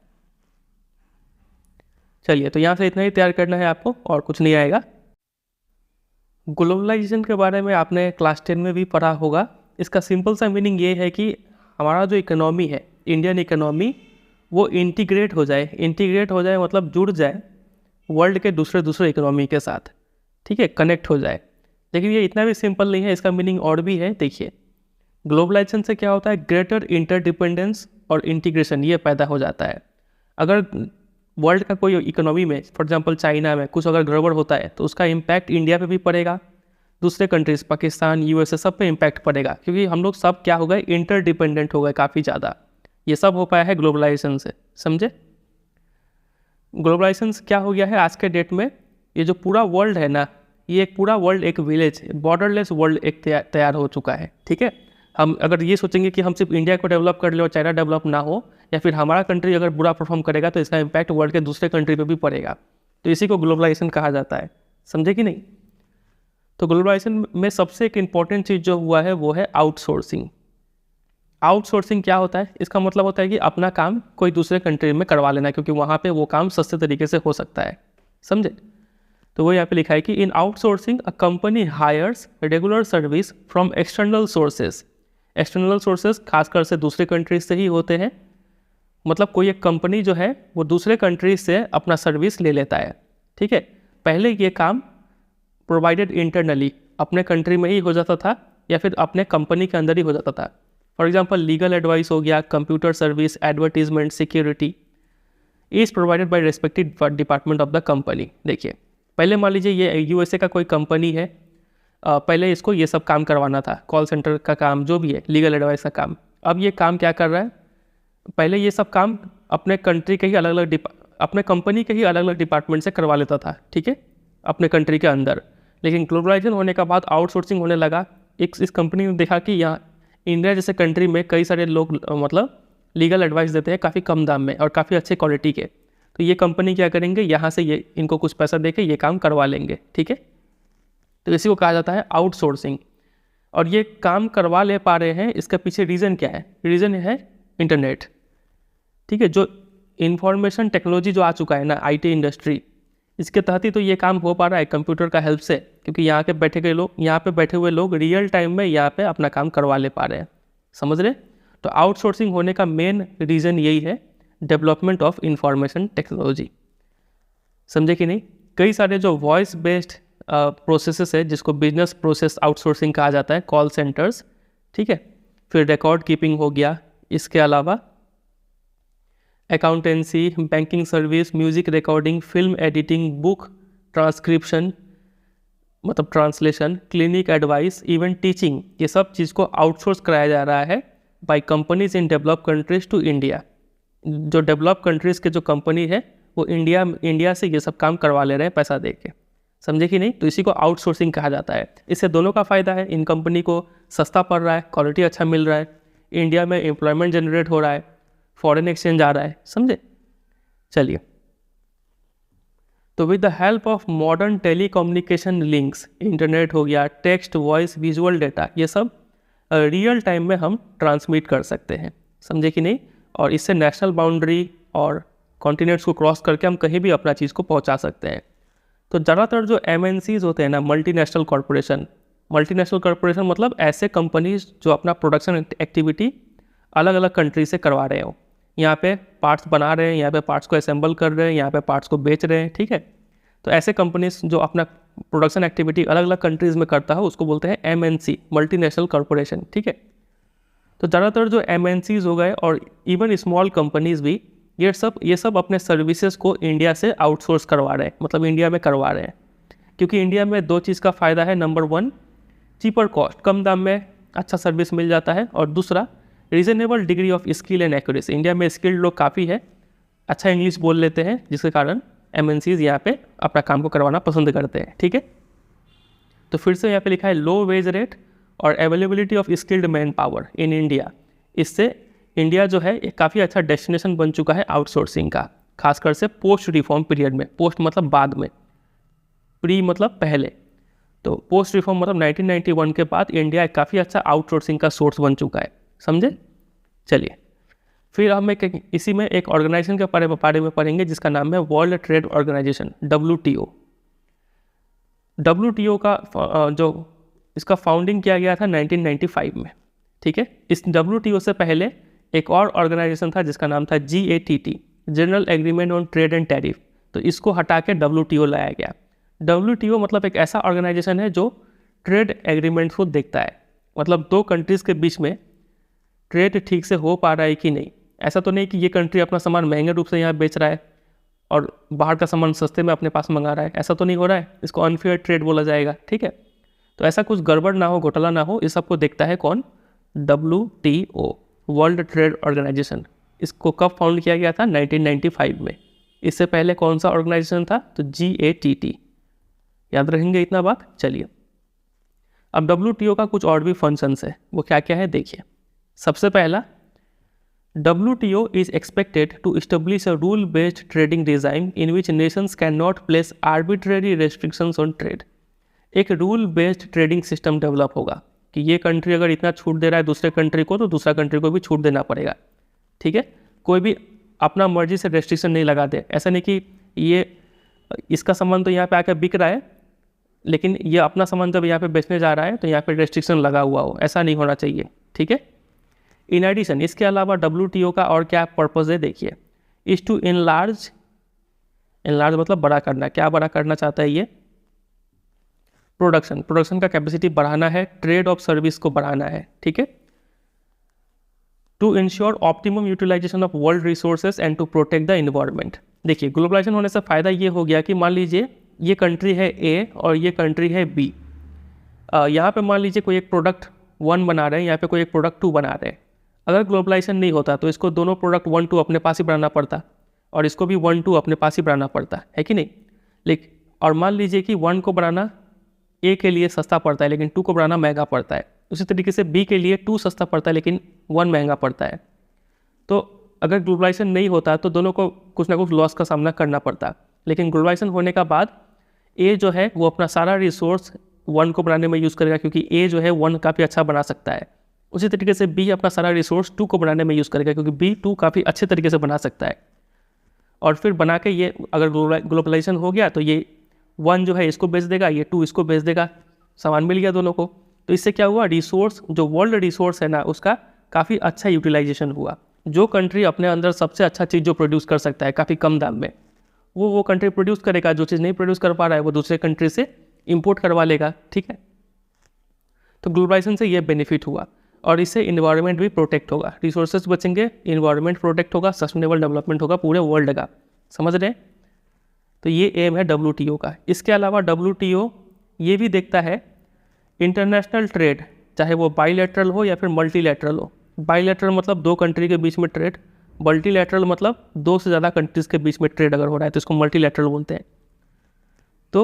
Speaker 1: चलिए, तो यहाँ से इतना ही तैयार करना है आपको, और कुछ नहीं आएगा। ग्लोबलाइजेशन के बारे में आपने क्लास 10 में भी पढ़ा होगा। इसका सिंपल सा मीनिंग ये है कि हमारा जो इकोनॉमी है, इंडियन इकोनॉमी, वो इंटीग्रेट हो जाए मतलब जुड़ जाए वर्ल्ड के दूसरे इकोनॉमी के साथ, ठीक है, कनेक्ट हो जाए। लेकिन ये इतना भी सिंपल नहीं है, इसका मीनिंग और भी है। देखिए, ग्लोबलाइजेशन से क्या होता है, ग्रेटर इंटरडिपेंडेंस और इंटीग्रेशन ये पैदा हो जाता है। अगर वर्ल्ड का कोई इकोनॉमी में, फॉर एग्जांपल चाइना में कुछ अगर गड़बड़ होता है तो उसका इम्पैक्ट इंडिया पे भी पड़ेगा, दूसरे कंट्रीज पाकिस्तान USA सब पे इम्पैक्ट पड़ेगा, क्योंकि हम लोग सब क्या हो गए, इंटरडिपेंडेंट हो गए काफ़ी ज़्यादा। ये सब हो पाया है ग्लोबलाइजेशन से, समझे। ग्लोबलाइजेशन क्या हो गया है आज के डेट में, ये जो पूरा वर्ल्ड है ना, ये एक पूरा वर्ल्ड एक विलेज, बॉर्डरलेस वर्ल्ड एक तैयार हो चुका है, ठीक है। हम अगर ये सोचेंगे कि हम सिर्फ इंडिया को डेवलप कर ले और चाइना डेवलप ना हो, या फिर हमारा कंट्री अगर बुरा परफॉर्म करेगा तो इसका इम्पैक्ट वर्ल्ड के दूसरे कंट्री पे भी पड़ेगा। तो इसी को ग्लोबलाइजेशन कहा जाता है, समझे कि नहीं। तो ग्लोबलाइजेशन में सबसे एक इम्पॉर्टेंट चीज़ जो हुआ है वो है आउटसोर्सिंग। आउटसोर्सिंग क्या होता है, इसका मतलब होता है कि अपना काम कोई दूसरे कंट्री में करवा लेना, क्योंकि वहाँ पे वो काम सस्ते तरीके से हो सकता है, समझे। तो वो यहाँ पे लिखा है कि in outsourcing a company hires regular service from external sources. External sources खासकर से दूसरे कंट्रीज से ही होते हैं, मतलब कोई एक कंपनी जो है वो दूसरे कंट्रीज से अपना सर्विस ले लेता है, ठीक है। पहले ये काम प्रोवाइडेड इंटरनली अपने कंट्री में ही हो जाता था, या फिर अपने कंपनी के अंदर ही हो जाता था। फॉर एग्जांपल लीगल एडवाइस हो गया, computer service, advertisement, security is provided by respective department of the company. देखिए, पहले मान लीजिए ये USA का कोई कंपनी है, पहले इसको ये सब काम करवाना था, कॉल सेंटर का काम जो भी है, लीगल एडवाइस का काम। अब ये काम क्या कर रहा है, पहले ये सब काम अपने कंट्री के ही अपने कंपनी के ही अलग अलग डिपार्टमेंट से करवा लेता था, ठीक है। अपने कंट्री के अंदर। लेकिन ग्लोबलाइजेशन होने का बाद आउटसोर्सिंग होने लगा। इस कंपनी ने देखा कि यहाँ इंडिया जैसे कंट्री में कई सारे लोग मतलब लीगल एडवाइस देते हैं काफ़ी कम दाम में और काफ़ी अच्छे क्वालिटी के, तो ये कंपनी क्या करेंगे, यहाँ से ये इनको कुछ पैसा दे के ये काम करवा लेंगे। ठीक है, तो इसी को कहा जाता है आउटसोर्सिंग। और ये काम करवा ले पा रहे हैं, इसके पीछे रीज़न क्या है? रीज़न है इंटरनेट। ठीक है, जो इंफॉर्मेशन टेक्नोलॉजी जो आ चुका है ना, आईटी इंडस्ट्री, इसके तहत ही तो ये काम हो पा रहा है कंप्यूटर का हेल्प से, क्योंकि यहाँ पे बैठे हुए लोग रियल टाइम में यहाँ पे अपना काम करवा ले पा रहे हैं। समझ रहे? तो आउटसोर्सिंग होने का मेन रीज़न यही है, डेवलपमेंट ऑफ इंफॉर्मेशन टेक्नोलॉजी। समझे कि नहीं? कई सारे जो वॉइस बेस्ड प्रोसेसेस है, जिसको बिजनेस प्रोसेस आउटसोर्सिंग कहा जाता है, कॉल सेंटर्स, ठीक है, फिर रिकॉर्ड कीपिंग हो गया, इसके अलावा accountancy, banking service, music recording, film editing, book transcription मतलब translation, clinic advice, even teaching, ये सब चीज़ को आउटसोर्स कराया जा रहा है by companies in develop countries to India. जो डेवलप कंट्रीज के जो कंपनी है वो इंडिया से ये सब काम करवा ले रहे हैं पैसा दे के। समझे कि नहीं? तो इसी को आउटसोर्सिंग कहा जाता है। इससे दोनों का फ़ायदा है, इन कंपनी को सस्ता पड़ रहा है, क्वालिटी अच्छा मिल रहा है, इंडिया में एम्प्लॉयमेंट जनरेट हो रहा है, फॉरेन एक्सचेंज आ रहा है। समझे? चलिए, तो with the help of modern telecommunication links, internet हो गया, टेक्स्ट, वॉइस, विजुअल डेटा, ये सब रियल टाइम में हम ट्रांसमिट कर सकते हैं। समझे कि नहीं? और इससे नेशनल बाउंड्री और कॉन्टिनेंट्स को क्रॉस करके हम कहीं भी अपना चीज़ को पहुंचा सकते हैं। तो ज़्यादातर जो MNCs होते हैं ना, मल्टीनेशनल कॉरपोरेशन मतलब ऐसे कंपनीज जो अपना प्रोडक्शन एक्टिविटी अलग अलग कंट्री से करवा रहे हो। यहाँ पे पार्ट्स बना रहे हैं, यहाँ पे पार्ट्स को असेंबल कर रहे हैं, यहाँ पे पार्ट्स को बेच रहे हैं। ठीक है, तो ऐसे कंपनीज जो अपना प्रोडक्शन एक्टिविटी अलग अलग कंट्रीज़ में करता है उसको बोलते हैं MNC, मल्टीनेशनल कॉरपोरेशन। ठीक है, तो ज़्यादातर जो MNCs हो गए और इवन स्मॉल कंपनीज भी, ये सब अपने सर्विसेज को इंडिया से आउटसोर्स करवा रहे हैं, मतलब इंडिया में करवा रहे हैं। क्योंकि इंडिया में दो चीज़ का फ़ायदा है, नंबर 1 चीपर कॉस्ट, कम दाम में अच्छा सर्विस मिल जाता है, और दूसरा reasonable degree of skill and accuracy. India में स्किल्ड लोग काफ़ी है, अच्छा इंग्लिश बोल लेते हैं, जिसके कारण MNCs यहाँ पे अपना काम को करवाना पसंद करते हैं। ठीक है, तो फिर से यहाँ पे लिखा है लो वेज रेट और availability of skilled man power in India. इससे इंडिया जो है एक काफ़ी अच्छा डेस्टिनेशन बन चुका है आउटसोर्सिंग का, खासकर से पोस्ट रिफॉर्म पीरियड में। पोस्ट मतलब बाद में, प्री मतलब पहले। तो पोस्ट रिफॉर्म मतलब 1991 के बाद इंडिया एक काफ़ी अच्छा आउटसोर्सिंग का सोर्स बन चुका है। समझे? चलिए, फिर हम इसी में एक ऑर्गेनाइजेशन के बारे में पढ़ेंगे जिसका नाम है World Trade Organization, WTO। WTO का जो इसका फाउंडिंग किया गया था 1995 में। ठीक है, इस WTO से पहले एक और ऑर्गेनाइजेशन था जिसका नाम था GATT, general agreement on trade and tariff. तो इसको हटा के WTO लाया गया। WTO मतलब एक ऐसा ऑर्गेनाइजेशन है जो ट्रेड एग्रीमेंट्स को देखता है, मतलब दो कंट्रीज़ के बीच में ट्रेड ठीक से हो पा रहा है कि नहीं। ऐसा तो नहीं कि ये कंट्री अपना सामान महंगे रूप से यहाँ बेच रहा है और बाहर का सामान सस्ते में अपने पास मंगा रहा है, ऐसा तो नहीं हो रहा है, इसको अनफेयर ट्रेड बोला जाएगा। ठीक है, तो ऐसा कुछ गड़बड़ ना हो, घोटाला ना हो, इस सबको देखता है कौन? WTO, World Trade Organization. इसको कब फाउंड किया गया था? 1995 में। इससे पहले कौन सा ऑर्गेनाइजेशन था? तो GATT। याद रखेंगे इतना बात। चलिए, अब WTO का कुछ और भी फंक्शंस है, वो क्या क्या है देखिए। सबसे पहला, WTO is expected to establish a rule-based trading regime in which nations cannot place arbitrary restrictions on trade। एक rule based trading system develop होगा कि ये कंट्री अगर इतना छूट दे रहा है दूसरे कंट्री को, तो दूसरा कंट्री को भी छूट देना पड़ेगा। ठीक है, कोई भी अपना मर्जी से रेस्ट्रिक्शन नहीं लगा दे। ऐसा नहीं कि ये इसका सामान तो यहाँ पे आकर बिक रहा है, लेकिन ये अपना सामान जब यहाँ पे बेचने जा रहा है तो यहाँ पे रेस्ट्रिक्शन लगा हुआ हो, ऐसा नहीं होना चाहिए। ठीक है, इन एडिशन इसके अलावा WTO का और क्या पर्पज़ है देखिए, इज टू इनलार्ज मतलब बड़ा करना। क्या बड़ा करना चाहता है ये? प्रोडक्शन का कैपेसिटी बढ़ाना है, ट्रेड ऑफ सर्विस को बढ़ाना है। ठीक है, to ensure optimum utilisation of world resources and to protect the environment. देखिए, ग्लोबलाइजेशन होने से फ़ायदा ये हो गया कि मान लीजिए ये कंट्री है A और ये कंट्री है B। यहाँ पे मान लीजिए कोई एक प्रोडक्ट 1 बना रहे हैं, यहाँ पे कोई एक प्रोडक्ट 2 बना रहे हैं। अगर ग्लोबलाइजेशन नहीं होता तो इसको दोनों प्रोडक्ट 1-2 अपने पास ही बनाना पड़ता और इसको भी 1-2 अपने पास ही बनाना पड़ता है कि नहीं। लेकिन और मान लीजिए कि 1 को बनाना ए के लिए सस्ता पड़ता है लेकिन 2 को बनाना महंगा पड़ता है, उसी तरीके से बी के लिए 2 सस्ता पड़ता है लेकिन 1 महंगा पड़ता है। तो अगर ग्लोबलाइजेशन नहीं होता तो दोनों को कुछ ना कुछ लॉस का सामना करना पड़ता, लेकिन ग्लोबलाइजेशन होने का बाद ए जो है वो अपना सारा रिसोर्स 1 को बनाने में यूज़ करेगा, क्योंकि ए जो है 1 काफ़ी अच्छा बना सकता है। उसी तरीके से बी अपना सारा रिसोर्स 2 को बनाने में यूज़ करेगा, क्योंकि बी 2 काफ़ी अच्छे तरीके से बना सकता है। और फिर बना के ये अगर ग्लोबलाइजेशन हो गया तो ये 1 जो है इसको बेच देगा, ये 2 इसको बेच देगा, सामान मिल गया दोनों को। तो इससे क्या हुआ, रिसोर्स जो वर्ल्ड रिसोर्स है ना उसका काफ़ी अच्छा यूटिलाइजेशन हुआ। जो कंट्री अपने अंदर सबसे अच्छा चीज़ जो प्रोड्यूस कर सकता है काफ़ी कम दाम में, वो कंट्री प्रोड्यूस करेगा। जो चीज़ नहीं प्रोड्यूस कर पा रहा है वो दूसरे कंट्री से इंपोर्ट करवा लेगा, ठीक है। तो ग्लोबलाइजेशन से ये बेनिफिट हुआ और इससे इन्वायरमेंट भी प्रोटेक्ट होगा, रिसोर्सेज बचेंगे, इन्वायरमेंट प्रोटेक्ट होगा, सस्टेनेबल डेवलपमेंट होगा पूरे वर्ल्ड का, समझ रहे हैं। तो ये एम है WTO का। इसके अलावा WTO ये भी देखता है इंटरनेशनल ट्रेड, चाहे वो बाईलैटरल हो या फिर मल्टीलैटरल हो। बाईलैटरल मतलब 2 कंट्री के बीच में ट्रेड, मल्टीलैटरल मतलब 2 से ज़्यादा कंट्रीज़ के बीच में ट्रेड अगर हो रहा है तो इसको मल्टीलैटरल बोलते हैं। तो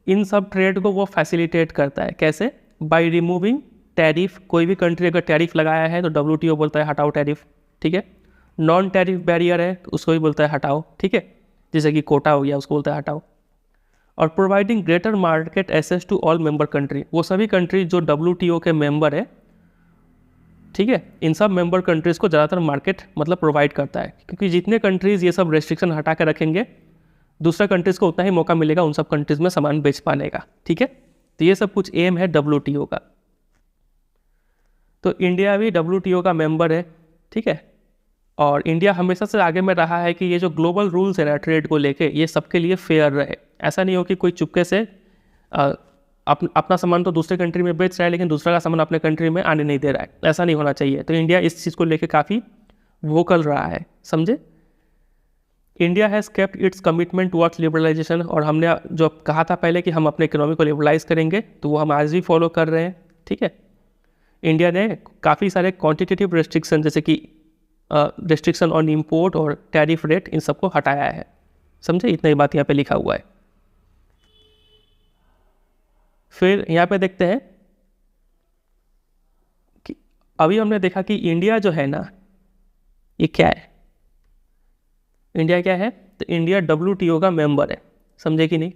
Speaker 1: इन सब ट्रेड को वो फैसिलिटेट करता है, कैसे, बाय रिमूविंग टैरिफ। कोई भी कंट्री अगर टैरिफ लगाया है तो WTO बोलता है हटाओ टैरिफ, ठीक है। नॉन टैरिफ बैरियर है तो उसको भी बोलता है हटाओ, ठीक है। जैसे कि कोटा हो गया उसको बोलता है हटाओ। और providing greater market access to all member country, वो सभी कंट्री जो WTO के मेंबर है, ठीक है, इन सब मेंबर कंट्रीज़ को ज़्यादातर मार्केट मतलब प्रोवाइड करता है, क्योंकि जितने कंट्रीज़ ये सब रेस्ट्रिक्शन हटा कर रखेंगे दूसरा कंट्रीज़ को उतना ही मौका मिलेगा उन सब कंट्रीज़ में सामान बेच पाने का, ठीक है। तो ये सब कुछ एम है WTO का। तो इंडिया भी WTO का मेंबर है, ठीक है। और इंडिया हमेशा से आगे में रहा है कि ये जो ग्लोबल रूल्स है ना ट्रेड को लेके, ये सबके लिए फेयर रहे। ऐसा नहीं हो कि कोई चुपके से अपना सामान तो दूसरे कंट्री में बेच रहा है लेकिन दूसरा का सामान अपने कंट्री में आने नहीं दे रहा है, ऐसा नहीं होना चाहिए। तो इंडिया इस चीज़ को लेके काफ़ी वोकल रहा है, समझे। India has kept its commitment towards liberalisation, और हमने जो कहा था पहले कि हम अपने इकोनॉमी को लिबरलाइज करेंगे तो वो हम आज भी फॉलो कर रहे हैं, ठीक है। इंडिया ने काफ़ी सारे क्वांटिटेटिव रेस्ट्रिक्शन जैसे कि रेस्ट्रिक्शन ऑन इम्पोर्ट और टैरिफ रेट, इन सबको हटाया है, समझे। इतना ही बात यहाँ पे लिखा हुआ है। फिर यहाँ पे देखते हैं कि अभी हमने देखा कि इंडिया जो है ना ये क्या है, इंडिया क्या है, तो इंडिया WTO का मेंबर है, समझे कि नहीं।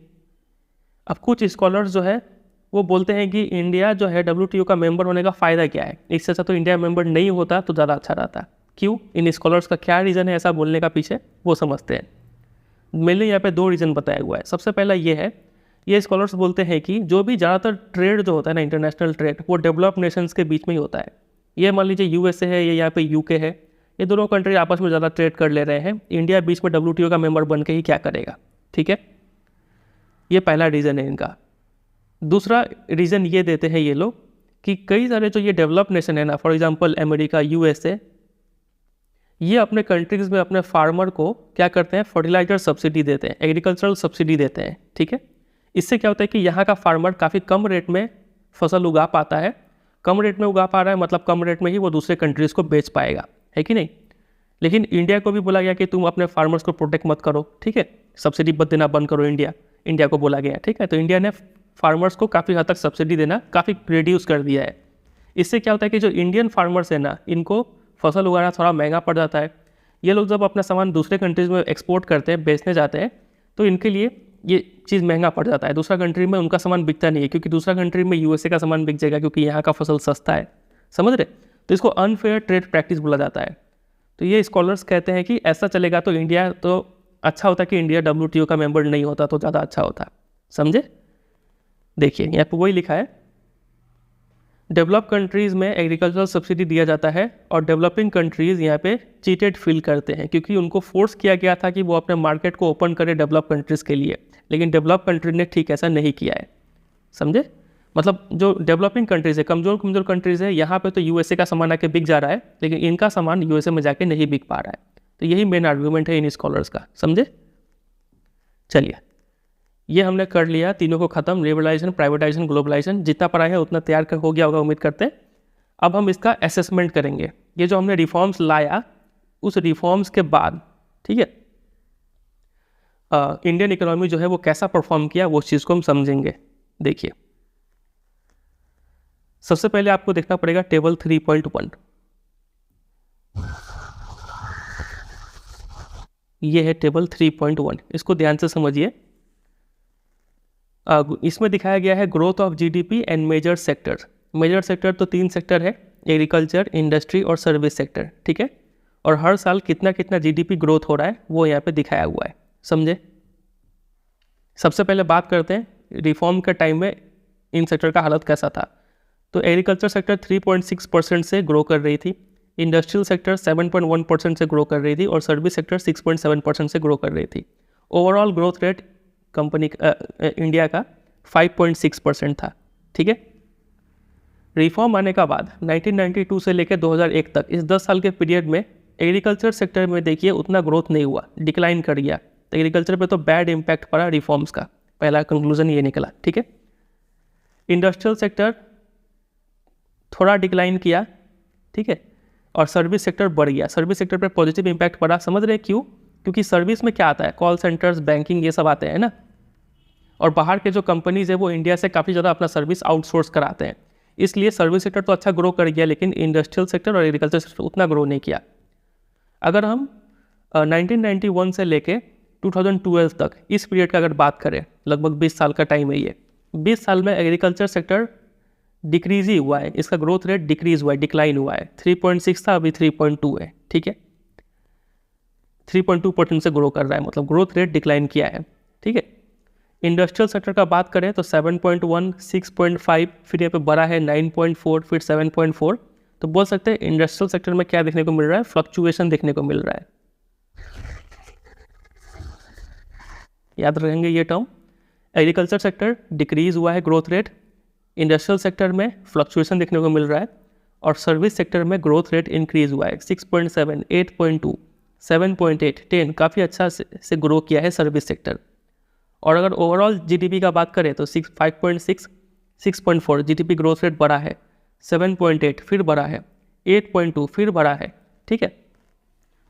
Speaker 1: अब कुछ स्कॉलर्स जो है वो बोलते हैं कि इंडिया जो है WTO का मेंबर होने का फ़ायदा क्या है, इससे अच्छा तो इंडिया मेंबर नहीं होता तो ज़्यादा अच्छा रहता। क्यों, इन स्कॉलर्स का क्या रीज़न है ऐसा बोलने का पीछे, वो समझते हैं। मेनली यहाँ पे 2 रीज़न बताया हुआ है। सबसे पहला ये है, ये स्कॉलर्स बोलते हैं कि जो भी ज़्यादातर ट्रेड जो होता है ना, इंटरनेशनल ट्रेड, वो डेवलप नेशंस के बीच में ही होता है। ये मान लीजिए USA है, ये यहाँ पे UK है, ये दोनों कंट्री आपस में ज़्यादा ट्रेड कर ले रहे हैं, इंडिया बीच में WTO का मेंबर बन के ही क्या करेगा, ठीक है। ये पहला रीज़न है इनका। दूसरा रीज़न ये देते हैं ये लोग कि कई सारे जो ये डेवलप नेशन है ना, फॉर एग्जांपल अमेरिका, USA, ये अपने कंट्रीज़ में अपने फार्मर को क्या करते हैं, फर्टिलाइजर सब्सिडी देते हैं, एग्रीकल्चरल सब्सिडी देते हैं, ठीक है। इससे क्या होता है कि यहाँ का फार्मर काफ़ी कम रेट में फसल उगा पाता है। कम रेट में उगा पा रहा है मतलब कम रेट में ही वो दूसरे कंट्रीज़ को बेच पाएगा, है कि नहीं। लेकिन इंडिया को भी बोला गया कि तुम अपने फार्मर्स को प्रोटेक्ट मत करो, ठीक है, सब्सिडी मत देना बंद करो, इंडिया को बोला गया, ठीक है। तो इंडिया ने फार्मर्स को काफ़ी हद तक सब्सिडी देना काफ़ी रिड्यूस कर दिया है। इससे क्या होता है कि जो इंडियन फार्मर्स है ना, इनको फसल उगाना थोड़ा महंगा पड़ जाता है। ये लोग जब अपना सामान दूसरे कंट्रीज़ में एक्सपोर्ट करते हैं, बेचने जाते हैं, तो इनके लिए ये चीज़ महंगा पड़ जाता है। दूसरा कंट्री में उनका सामान बिकता नहीं है, क्योंकि दूसरा कंट्री में USA का सामान बिक जाएगा क्योंकि यहाँ का फसल सस्ता है, समझ रहे। तो इसको अनफेयर ट्रेड प्रैक्टिस बोला जाता है। तो ये स्कॉलर्स कहते हैं कि ऐसा चलेगा तो इंडिया तो अच्छा होता कि इंडिया WTO का मेंबर नहीं होता तो ज़्यादा अच्छा होता, समझे। देखिए यहाँ पर वही लिखा है, डेवलप कंट्रीज़ में एग्रीकल्चरल सब्सिडी दिया जाता है और डेवलपिंग कंट्रीज़ यहाँ पे चीटेड फील करते हैं, क्योंकि उनको फोर्स किया गया था कि वो अपने मार्केट को ओपन करें डेवलप कंट्रीज़ के लिए, लेकिन डेवलप कंट्री ने ठीक ऐसा नहीं किया है, समझे। मतलब जो डेवलपिंग कंट्रीज़ है, कमज़ोर कंट्रीज़ है, यहाँ पे तो USA का सामान आके बिक जा रहा है, लेकिन इनका सामान USA में जाके नहीं बिक पा रहा है। तो यही मेन आर्गूमेंट है इन स्कॉलर्स का, समझे। चलिए ये हमने कर लिया तीनों को ख़त्म, लिबरलाइजेशन, प्राइवेटाइजेशन, ग्लोबलाइजेशन। जितना पढ़ाई है उतना तैयार हो गया होगा उम्मीद करते हैं। अब हम इसका असेसमेंट करेंगे। ये जो हमने रिफॉर्म्स लाया उस रिफॉर्म्स के बाद, ठीक है, इंडियन इकोनॉमी जो है वो कैसा परफॉर्म किया वो चीज़ को हम समझेंगे। देखिए, सबसे पहले आपको देखना पड़ेगा टेबल 3.1। ये है टेबल 3.1, इसको ध्यान से समझिए। इसमें दिखाया गया है growth of GDP and major sector. Major sector तो 3 सेक्टर है, एग्रीकल्चर, इंडस्ट्री और सर्विस सेक्टर, ठीक है। और हर साल कितना कितना जीडीपी ग्रोथ हो रहा है वो यहाँ पे दिखाया हुआ है, समझे। सबसे पहले बात करते हैं रिफॉर्म के टाइम में इन सेक्टर का हालत कैसा था। तो एग्रीकल्चर सेक्टर 3.6% से ग्रो कर रही थी, इंडस्ट्रियल सेक्टर 7.1% से ग्रो कर रही थी और सर्विस सेक्टर 6.7% से ग्रो कर रही थी। Overall growth rate company India का 5.6% था, ठीक है। रिफॉर्म आने का बाद 1992 से लेकर 2001 तक इस 10 साल के पीरियड में एग्रीकल्चर सेक्टर में देखिए उतना ग्रोथ नहीं हुआ, डिक्लाइन कर गया। तो एग्रीकल्चर पे तो बैड इम्पैक्ट पड़ा रिफॉर्म्स का, पहला कंक्लूजन ये निकला, ठीक है। इंडस्ट्रियल सेक्टर थोड़ा डिक्लाइन किया, ठीक है, और सर्विस सेक्टर बढ़ गया। सर्विस सेक्टर पर पॉजिटिव इम्पैक्ट पड़ा, समझ रहे क्यों? क्योंकि सर्विस में क्या आता है, कॉल सेंटर्स, बैंकिंग, ये सब आते हैं ना। और बाहर के जो कंपनीज है वो इंडिया से काफ़ी ज़्यादा अपना सर्विस आउटसोर्स कराते हैं, इसलिए सर्विस सेक्टर तो अच्छा ग्रो कर गया, लेकिन इंडस्ट्रियल सेक्टर और एग्रीकल्चर सेक्टर उतना ग्रो नहीं किया। अगर हम 1991 से लेके 2012 तक इस पीरियड का अगर बात करें, लगभग 20 साल का टाइम है ये। 20 साल में एग्रीकल्चर सेक्टर डिक्रीज ही हुआ है, इसका ग्रोथ रेट डिक्रीज हुआ है, डिक्लाइन हुआ है। 3.6 था, अभी 3.2 है, ठीक है। 3.2% से ग्रो कर रहा है, मतलब ग्रोथ रेट डिक्लाइन किया है, ठीक है। इंडस्ट्रियल सेक्टर का बात करें तो 7.1, 6.5, फिर यहाँ पे बड़ा है 9.4, फिर 7.4। तो बोल सकते हैं इंडस्ट्रियल सेक्टर में क्या देखने को मिल रहा है, फ्लक्चुएशन देखने को मिल रहा है। याद रखेंगे ये टर्म। एग्रीकल्चर सेक्टर डिक्रीज हुआ है ग्रोथ रेट, इंडस्ट्रियल सेक्टर में फ्लक्चुएशन देखने को मिल रहा है, और सर्विस सेक्टर में ग्रोथ रेट इंक्रीज हुआ है। 6.7, 8.2, 7.8, 10, काफ़ी अच्छा से ग्रो किया है सर्विस सेक्टर। और अगर ओवरऑल जीडीपी का बात करें तो 5.6, 6.4 जीडीपी ग्रोथ रेट बढ़ा है, 7.8 फिर बढ़ा है, 8.2 फिर बढ़ा है, ठीक है।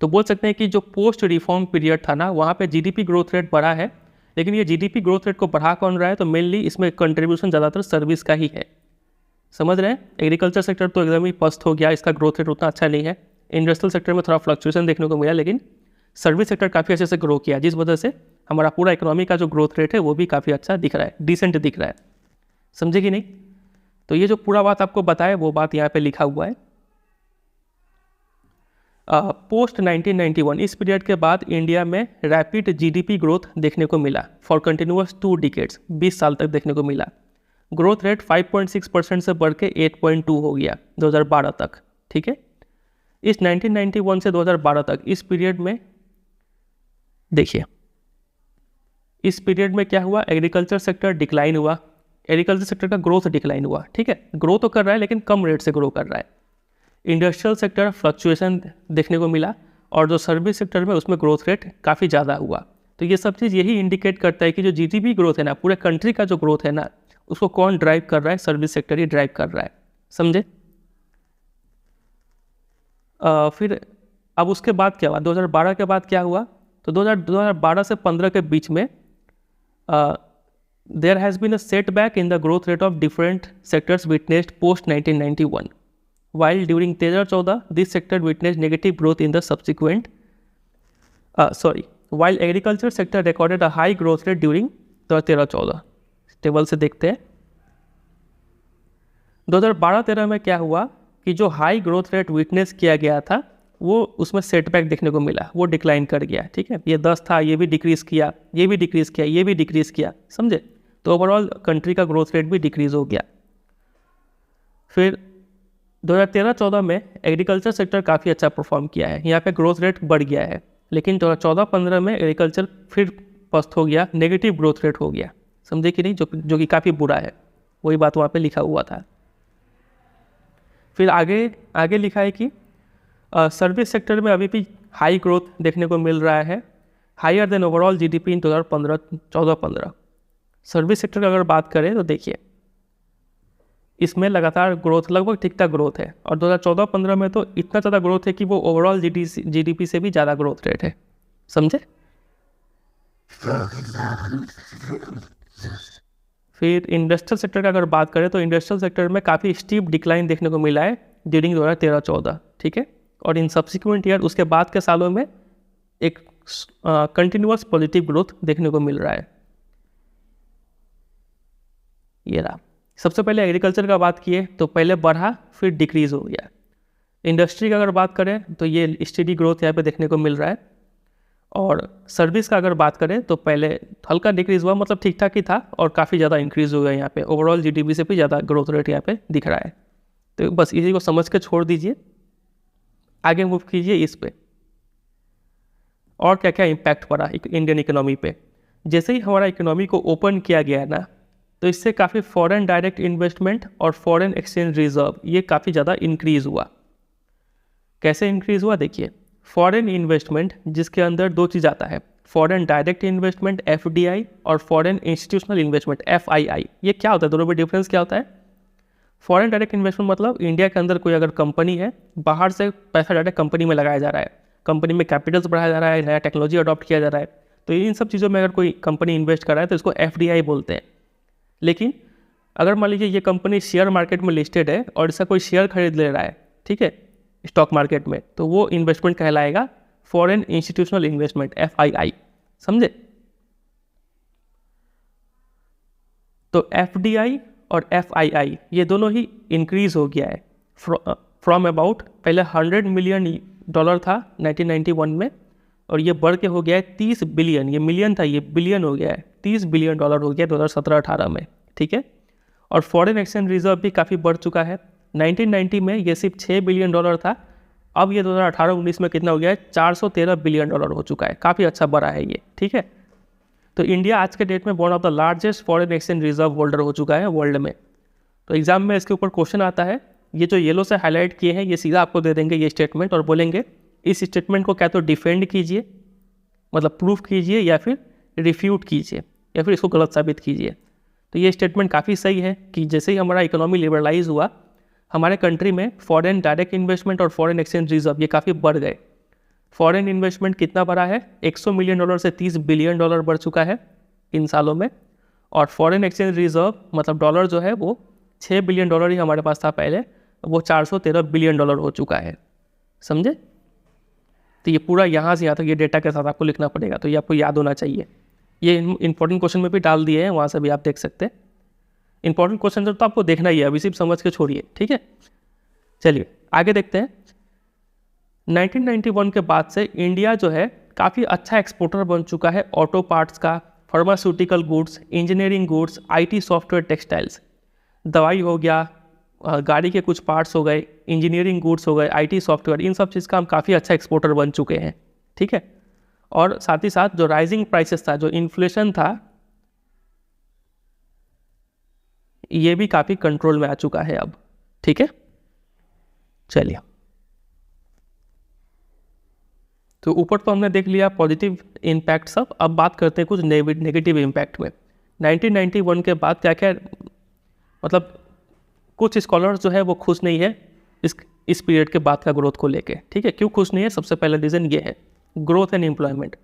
Speaker 1: तो बोल सकते हैं कि जो पोस्ट रिफॉर्म पीरियड था ना, वहाँ पे जीडीपी ग्रोथ रेट बढ़ा है। लेकिन ये जीडीपी ग्रोथ रेट को बढ़ा कौन रहा है? तो मेनली इसमें कंट्रीब्यूशन ज़्यादातर सर्विस का ही है, समझ रहे हैं। एग्रीकल्चर सेक्टर तो एकदम ही पस्त हो गया, इसका ग्रोथ रेट उतना अच्छा नहीं है। इंडस्ट्रियल सेक्टर में थोड़ा फ्लक्चुएशन देखने को मिला, लेकिन सर्विस सेक्टर काफ़ी अच्छे से ग्रो किया, जिस वजह से हमारा पूरा इकोनॉमी का जो ग्रोथ रेट है वो भी काफ़ी अच्छा दिख रहा है, डिसेंट दिख रहा है, समझे कि नहीं। तो ये जो पूरा बात आपको बताया वो बात यहाँ पे लिखा हुआ है। पोस्ट 1991 इस पीरियड के बाद इंडिया में रैपिड जीडीपी ग्रोथ देखने को मिला फॉर कंटिन्यूअस 2 डिकेड्स, 20 साल तक देखने को मिला। ग्रोथ रेट 5.6% से बढ़ के 8.2 हो गया 2012 तक, ठीक है। इस 1991 से 2012 तक इस पीरियड में देखिए, इस पीरियड में क्या हुआ, एग्रीकल्चर सेक्टर डिक्लाइन हुआ, एग्रीकल्चर सेक्टर का ग्रोथ डिक्लाइन हुआ, ठीक है। ग्रो तो कर रहा है लेकिन कम रेट से ग्रो कर रहा है। इंडस्ट्रियल सेक्टर फ्लक्चुएशन देखने को मिला, और जो सर्विस सेक्टर में उसमें ग्रोथ रेट काफ़ी ज़्यादा हुआ। तो ये सब चीज़ यही इंडिकेट करता है कि जो जीडीपी ग्रोथ है ना, पूरे कंट्री का जो ग्रोथ है ना, उसको कौन ड्राइव कर रहा है? सर्विस सेक्टर ही ड्राइव कर रहा है, समझे। फिर अब उसके बाद क्या हुआ, 2012 के बाद क्या हुआ? तो 2012 से 15 के बीच में there has been a setback in the growth rate of different sectors witnessed post 1991, while during 13-14 this sector witnessed negative growth in the subsequent while agriculture sector recorded a high growth rate during 13-14। Table से देखते हैं 2012-13 में क्या हुआ कि जो हाई ग्रोथ रेट विटनेस किया गया था वो उसमें सेटबैक देखने को मिला, वो डिक्लाइन कर गया, ठीक है। ये 10 था, ये भी डिक्रीज़ किया, ये भी डिक्रीज़ किया, ये भी डिक्रीज़ किया, समझे। तो ओवरऑल कंट्री का ग्रोथ रेट भी डिक्रीज़ हो गया। फिर 2013-14 में एग्रीकल्चर सेक्टर काफ़ी अच्छा परफॉर्म किया है, यहाँ पे ग्रोथ रेट बढ़ गया है। लेकिन 2014-15 में एग्रीकल्चर फिर पस्त हो गया, नेगेटिव ग्रोथ रेट हो गया, समझे कि नहीं, जो कि काफ़ी बुरा है। वही बात वहाँ पे लिखा हुआ था। फिर आगे लिखा है कि सर्विस सेक्टर में अभी भी हाई ग्रोथ देखने को मिल रहा है, higher than overall GDP in 2014-15। Service sector की अगर बात करें तो देखिए इसमें लगातार ग्रोथ, लगभग ठीक ठाक ग्रोथ है, और 2014-15 में तो इतना ज़्यादा ग्रोथ है कि वो ओवरऑल जीडीपी से भी ज़्यादा ग्रोथ रेट है, समझे। फिर इंडस्ट्रियल सेक्टर का अगर बात करें तो इंडस्ट्रियल सेक्टर में काफ़ी स्टीप डिक्लाइन देखने को मिला है ड्यूरिंग 2013-14, ठीक है। और इन सब्सिक्वेंट ईयर उसके बाद के सालों में एक कंटिन्यूअस पॉजिटिव ग्रोथ देखने को मिल रहा है। ये रहा। सबसे पहले एग्रीकल्चर का बात किए तो पहले बढ़ा फिर डिक्रीज़ हो गया। इंडस्ट्री का अगर बात करें तो ये स्टेडी ग्रोथ यहाँ पे देखने को मिल रहा है। और सर्विस का अगर बात करें तो पहले हल्का डिक्रीज़ हुआ, मतलब ठीक ठाक ही था, और काफ़ी ज़्यादा इंक्रीज़ हो गया यहाँ पे। ओवरऑल जीडीपी से भी ज़्यादा ग्रोथ रेट यहाँ पे दिख रहा है। तो बस इसी को समझ के छोड़ दीजिए, आगे मूव कीजिए इस पे। और क्या क्या इम्पैक्ट पड़ा इंडियन इकोनॉमी पे। जैसे ही हमारा इकोनॉमी को ओपन किया गया ना, तो इससे काफ़ी फॉरेन डायरेक्ट इन्वेस्टमेंट और फॉरेन एक्सचेंज रिजर्व ये काफ़ी ज़्यादा इंक्रीज़ हुआ। कैसे इंक्रीज़ हुआ देखिए। फॉरेन इन्वेस्टमेंट जिसके अंदर दो चीज़ आता है, फॉरेन डायरेक्ट इन्वेस्टमेंट FDI और फॉरेन इंस्टीट्यूशनल इन्वेस्टमेंट FII। ये क्या होता है, दोनों में डिफरेंस क्या होता है। फॉरेन डायरेक्ट इन्वेस्टमेंट मतलब इंडिया के अंदर कोई अगर कंपनी है, बाहर से पैसा डायरेक्ट कंपनी में लगाया जा रहा है, कंपनी में कैपिटल्स बढ़ाया जा रहा है, नया टेक्नोलॉजी अडॉप्ट किया जा रहा है। तो इन सब चीज़ों में अगर कोई कंपनी इन्वेस्ट कर रहा है तो इसको FDI बोलते हैं। लेकिन अगर मान लीजिए ये कंपनी शेयर मार्केट में लिस्टेड है और इसका कोई शेयर खरीद ले रहा है, ठीक है, स्टॉक मार्केट में, तो वो इन्वेस्टमेंट कहलाएगा फॉरेन इंस्टीट्यूशनल इन्वेस्टमेंट FII। समझे। तो FDI और FII ये दोनों ही इंक्रीज हो गया है फ्रॉम अबाउट, पहले $100 मिलियन था 1991 में, और ये बढ़ के हो गया है 30 बिलियन। ये मिलियन था, ये बिलियन हो गया है, $30 बिलियन हो गया 2017-18 में, ठीक है। और फॉरेन एक्सचेंज रिजर्व भी काफ़ी बढ़ चुका है। 1990 में ये सिर्फ $6 बिलियन था, अब ये 2018-19 में कितना हो गया है, $413 बिलियन हो चुका है। काफ़ी अच्छा बढ़ा है ये, ठीक है। तो इंडिया आज के डेट में one of the largest foreign exchange reserve holder हो चुका है वर्ल्ड में। तो एग्जाम में इसके ऊपर क्वेश्चन आता है, ये जो येलो से हाईलाइट किए हैं ये सीधा आपको दे देंगे ये स्टेटमेंट, और बोलेंगे इस स्टेटमेंट को क्या तो डिफेंड कीजिए, मतलब प्रूफ कीजिए, या फिर रिफ्यूट कीजिए, या फिर इसको गलत साबित कीजिए। तो ये स्टेटमेंट काफ़ी सही है कि जैसे ही हमारा इकोनॉमी लिबरलाइज हुआ, हमारे कंट्री में फॉरेन डायरेक्ट इन्वेस्टमेंट और फॉरेन एक्सचेंज रिजर्व ये काफ़ी बढ़ गए। फॉरेन इन्वेस्टमेंट कितना बढ़ा है, $100 मिलियन से $30 बिलियन बढ़ चुका है इन सालों में। और फॉरेन एक्सचेंज रिजर्व मतलब डॉलर जो है वो $6 बिलियन ही हमारे पास था पहले, वो $413 बिलियन हो चुका है। समझे। तो ये पूरा यहाँ से यहाँ तक ये डेटा के साथ आपको लिखना पड़ेगा, तो ये आपको याद होना चाहिए। ये इंपॉर्टेंट क्वेश्चन में भी डाल दिए हैं, वहाँ से भी आप देख सकते हैं। इंपॉर्टेंट क्वेश्चन तो आपको देखना ही है, अभी सिर्फ समझ के छोड़िए, ठीक है। चलिए आगे देखते हैं। 1991 के बाद से इंडिया जो है काफ़ी अच्छा एक्सपोर्टर बन चुका है ऑटो पार्ट्स का, pharmaceutical goods, engineering goods, IT software, textiles, दवाई हो गया, गाड़ी के कुछ पार्ट्स हो गए, इंजीनियरिंग गुड्स हो गए, IT सॉफ्टवेयर, इन सब चीज़ का हम काफ़ी अच्छा एक्सपोर्टर बन चुके हैं, ठीक है। और साथ ही साथ जो राइजिंग प्राइसेस था, जो इन्फ्लेशन था, ये भी काफ़ी कंट्रोल में आ चुका है अब, ठीक है। चलिए, तो ऊपर तो हमने देख लिया पॉजिटिव इम्पैक्ट सब, अब बात करते हैं कुछ नेगेटिव इम्पैक्ट में। 1991 के बाद क्या क्या, मतलब कुछ स्कॉलर्स जो है वो खुश नहीं है इस पीरियड के बाद का ग्रोथ को लेके, ठीक है। क्यों खुश नहीं है, सबसे पहला रीज़न ये है ग्रोथ एंड एम्प्लॉयमेंट।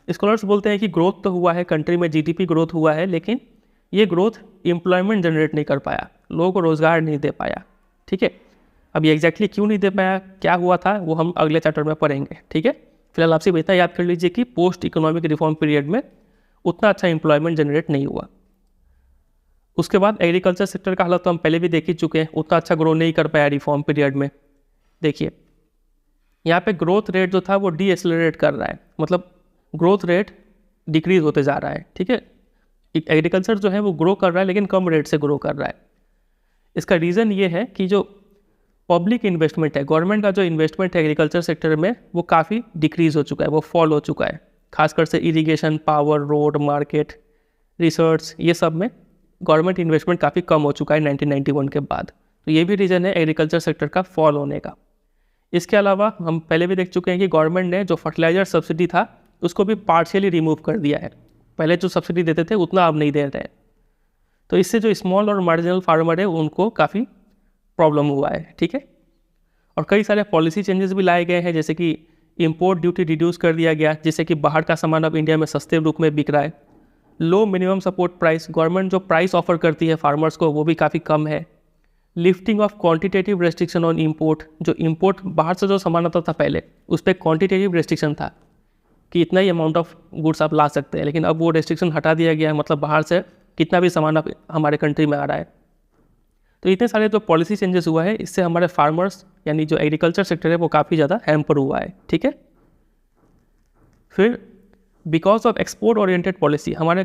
Speaker 1: स्कॉलर्स बोलते हैं कि ग्रोथ तो हुआ है, कंट्री में GDP ग्रोथ हुआ है, लेकिन ये ग्रोथ एम्प्लॉयमेंट जनरेट नहीं कर पाया, लोगों को रोज़गार नहीं दे पाया, ठीक है। अब ये एग्जैक्टली क्यों नहीं दे पाया, क्या हुआ था, वो हम अगले चैप्टर में पढ़ेंगे, ठीक है। फिलहाल आपसे इतना याद कर लीजिए कि पोस्ट इकोनॉमिक रिफॉर्म पीरियड में उतना अच्छा एम्प्लॉयमेंट जनरेट नहीं हुआ। उसके बाद एग्रीकल्चर सेक्टर का हालत तो हम पहले भी देख ही चुके हैं, उतना अच्छा ग्रो नहीं कर पाया रिफॉर्म पीरियड में। देखिए यहाँ पे ग्रोथ रेट जो था वो डीएक्सेलरेट कर रहा है, मतलब ग्रोथ रेट डिक्रीज होते जा रहा है, ठीक है। एग्रीकल्चर जो है वो ग्रो कर रहा है, लेकिन कम रेट से ग्रो कर रहा है। इसका रीज़न ये है कि जो पब्लिक इन्वेस्टमेंट है, गवर्नमेंट का जो इन्वेस्टमेंट है एग्रीकल्चर सेक्टर में, वो काफ़ी डिक्रीज़ हो चुका है, वो फॉल हो चुका है। खासकर से irrigation, power, road, market, research, ये सब में गवर्नमेंट इन्वेस्टमेंट काफ़ी कम हो चुका है 1991 के बाद। तो ये भी रीज़न है एग्रीकल्चर सेक्टर का फॉल होने का। इसके अलावा हम पहले भी देख चुके हैं कि गवर्नमेंट ने जो फर्टिलाइजर सब्सिडी था उसको भी पार्शियली रिमूव कर दिया है। पहले जो सब्सिडी देते थे उतना अब नहीं दे रहे हैं। तो इससे जो स्मॉल और मार्जिनल फार्मर है उनको काफ़ी प्रॉब्लम हुआ है, ठीक है। और कई सारे पॉलिसी चेंजेस भी लाए गए हैं, जैसे कि इंपोर्ट ड्यूटी रिड्यूस कर दिया गया जिससे कि बाहर का सामान अब इंडिया में सस्ते रूप में बिक रहा है। लो मिनिमम सपोर्ट प्राइस, गवर्नमेंट जो प्राइस ऑफर करती है फार्मर्स को वो भी काफ़ी कम है। Lifting of quantitative restriction on import, जो इंपोर्ट बाहर से जो सामान आता था पहले उस पर क्वांटिटेटिव रेस्ट्रिक्शन था कि इतना ही अमाउंट ऑफ गुड्स आप ला सकते हैं, लेकिन अब वो रेस्ट्रिक्शन हटा दिया गया है, मतलब बाहर से कितना भी सामान आप हमारे कंट्री में आ रहा है। तो इतने सारे जो पॉलिसी चेंजेस हुआ है इससे हमारे फार्मर्स यानी जो एग्रीकल्चर सेक्टर है वो काफ़ी ज़्यादा हैम्पर हुआ है। ठीक है, फिर because of export oriented policy हमारे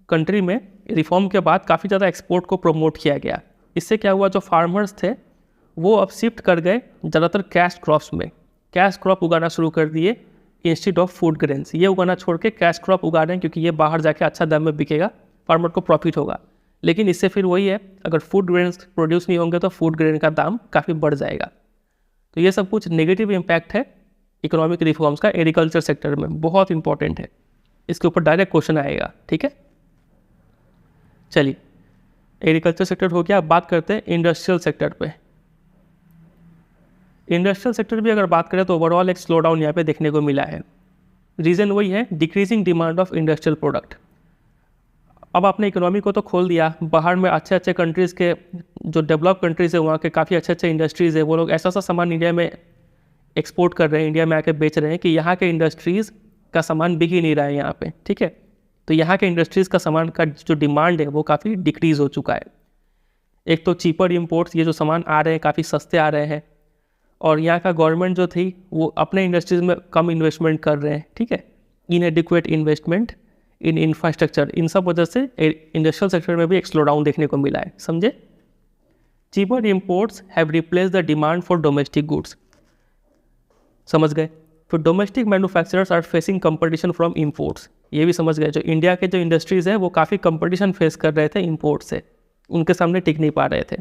Speaker 1: कंट्री में रिफॉर्म के बाद काफ़ी ज़्यादा एक्सपोर्ट को प्रमोट किया गया। इससे क्या हुआ, जो फार्मर्स थे वो अब शिफ्ट कर गए ज़्यादातर कैश क्रॉप्स में, कैश क्रॉप उगाना शुरू कर दिए इंस्टेड ऑफ फूड ग्रेन्स। ये उगाना छोड़ के कैश क्रॉप उगा रहे हैं क्योंकि ये बाहर जाके अच्छा दाम में बिकेगा, फार्मर को प्रॉफिट होगा। लेकिन इससे फिर वही है, अगर फूड ग्रेन्स प्रोड्यूस नहीं होंगे तो फूड ग्रेन का दाम काफ़ी बढ़ जाएगा। तो ये सब कुछ नेगेटिव इम्पैक्ट है इकोनॉमिक रिफॉर्म्स का एग्रीकल्चर सेक्टर में, बहुत इंपॉर्टेंट है, इसके ऊपर डायरेक्ट क्वेश्चन आएगा। ठीक है, चलिए एग्रीकल्चर सेक्टर हो गया, अब बात करते हैं इंडस्ट्रियल सेक्टर पे। इंडस्ट्रियल सेक्टर भी अगर बात करें तो ओवरऑल एक स्लो डाउन यहाँ पे देखने को मिला है। रीज़न वही है, decreasing demand of industrial product. अब आपने इकोनॉमी को तो खोल दिया, बाहर में अच्छे अच्छे कंट्रीज़ के जो डेवलप कंट्रीज़ है वहाँ के काफ़ी अच्छे अच्छे इंडस्ट्रीज़ है, वो लोग ऐसा सामान इंडिया में एक्सपोर्ट कर रहे हैं, इंडिया में आके बेच रहे हैं कि यहाँ के इंडस्ट्रीज़ का सामान बिक ही नहीं रहा है यहाँ पे। ठीक है, तो यहाँ के इंडस्ट्रीज़ का सामान का जो डिमांड है वो काफ़ी डिक्रीज़ हो चुका है। एक तो चीपर इम्पोर्ट्स, ये जो सामान आ रहे हैं काफ़ी सस्ते आ रहे हैं, और यहाँ का गवर्नमेंट जो थी वो अपने इंडस्ट्रीज़ में कम इन्वेस्टमेंट कर रहे हैं। ठीक है, इनएडिक्वेट इन्वेस्टमेंट इन इंफ्रास्ट्रक्चर, इन सब वजह से इंडस्ट्रियल सेक्टर में भी एक स्लो डाउन देखने को मिला है। समझे, cheaper imports have replace the demand for domestic goods. समझ गए, फिर domestic manufacturers are facing competition from imports, ये भी समझ गए। जो इंडिया के जो इंडस्ट्रीज़ है वो काफ़ी कंपटीशन फेस कर रहे थे इम्पोर्ट से, उनके सामने टिक नहीं पा रहे थे।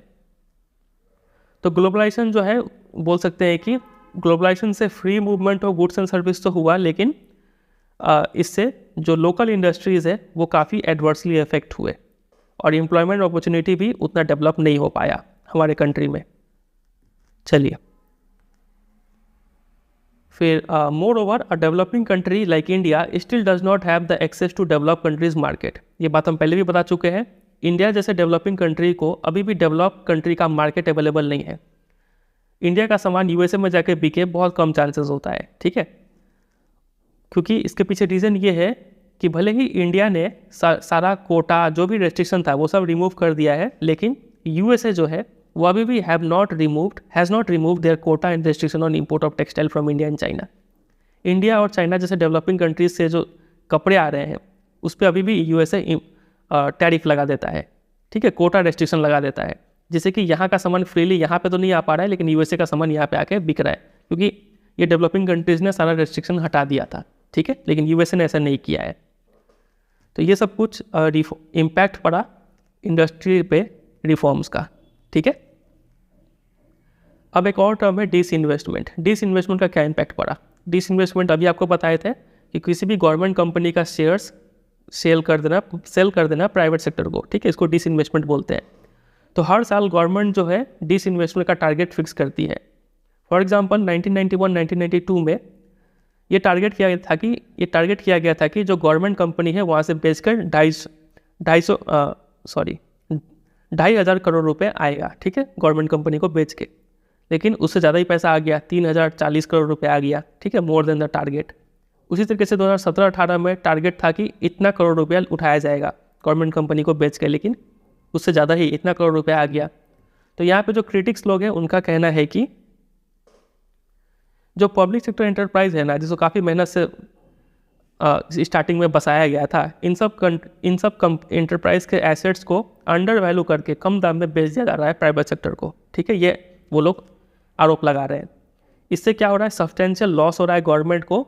Speaker 1: तो ग्लोबलाइजेशन जो है बोल सकते हैं कि ग्लोबलाइजेशन से free movement of goods and service तो हुआ, लेकिन इससे जो लोकल इंडस्ट्रीज़ है वो काफ़ी एडवर्सली इफेक्ट हुए और एम्प्लॉयमेंट अपॉर्चुनिटी भी उतना डेवलप नहीं हो पाया हमारे कंट्री में। चलिए, फिर moreover a developing country like India still does not have the access to develop countries market. ये बात हम पहले भी बता चुके हैं, इंडिया जैसे डेवलपिंग कंट्री को अभी भी डेवलप कंट्री का मार्केट अवेलेबल नहीं है। इंडिया का सामान यूएसए में जाके बिके बहुत कम चांसेस होता है। ठीक है, क्योंकि इसके पीछे रीज़न ये है कि भले ही इंडिया ने सारा कोटा जो भी रेस्ट्रिक्शन था वो सब रिमूव कर दिया है, लेकिन यूएसए जो है वो अभी भी has not removed their quota and restriction on import of textile from India and China. India और चाइना जैसे डेवलपिंग कंट्रीज से जो कपड़े आ रहे हैं उस पर अभी भी यूएसए टैरिफ लगा देता है। ठीक है, कोटा रेस्ट्रिक्शन लगा देता है, जिससे कि यहाँ का सामान फ्रीली यहाँ पे तो नहीं आ पा रहा है, लेकिन यूएसए का सामान यहाँ पे आके बिक रहा है, क्योंकि ये डेवलपिंग कंट्रीज ने सारा रेस्ट्रिक्शन हटा दिया था। ठीक है, लेकिन यूएसए ने ऐसा नहीं किया है। तो ये सब कुछ इम्पैक्ट पड़ा इंडस्ट्री पे रिफॉर्म्स का। ठीक है, अब एक और टर्म है डिसइन्वेस्टमेंट। डिसइन्वेस्टमेंट का क्या इम्पैक्ट पड़ा? डिसइन्वेस्टमेंट अभी आपको बताए थे कि किसी भी गवर्नमेंट कंपनी का शेयर्स सेल कर देना प्राइवेट सेक्टर को। ठीक है, इसको डिसइन्वेस्टमेंट बोलते हैं। तो हर साल गवर्नमेंट जो है डिसइन्वेस्टमेंट का टारगेट फिक्स करती है। फॉर एग्जांपल 1991-1992 में ये टारगेट किया गया था कि जो गवर्नमेंट कंपनी है वहाँ से बेचकर 2,500 करोड़ रुपए आएगा। ठीक है, गवर्नमेंट कंपनी को बेच के, लेकिन उससे ज़्यादा ही पैसा आ गया, 3,040 करोड़ रुपए आ गया। ठीक है, मोर देन द टारगेट। उसी तरीके से 2017-18 में टारगेट था कि इतना करोड़ रुपया उठाया जाएगा गवर्नमेंट कंपनी को बेच के, लेकिन उससे ज़्यादा ही इतना करोड़ रुपया आ गया। तो यहाँ पे जो क्रिटिक्स लोग हैं उनका कहना है कि जो पब्लिक सेक्टर एंटरप्राइज है ना, जिसको काफ़ी मेहनत से स्टार्टिंग में बसाया गया था, इन सब एंटरप्राइज के एसेट्स को अंडर वैल्यू करके कम दाम में बेच दिया जा रहा है प्राइवेट सेक्टर को। ठीक है, ये वो लोग आरोप लगा रहे हैं। इससे क्या हो रहा है, सब्सटेंशियल लॉस हो रहा है गवर्नमेंट को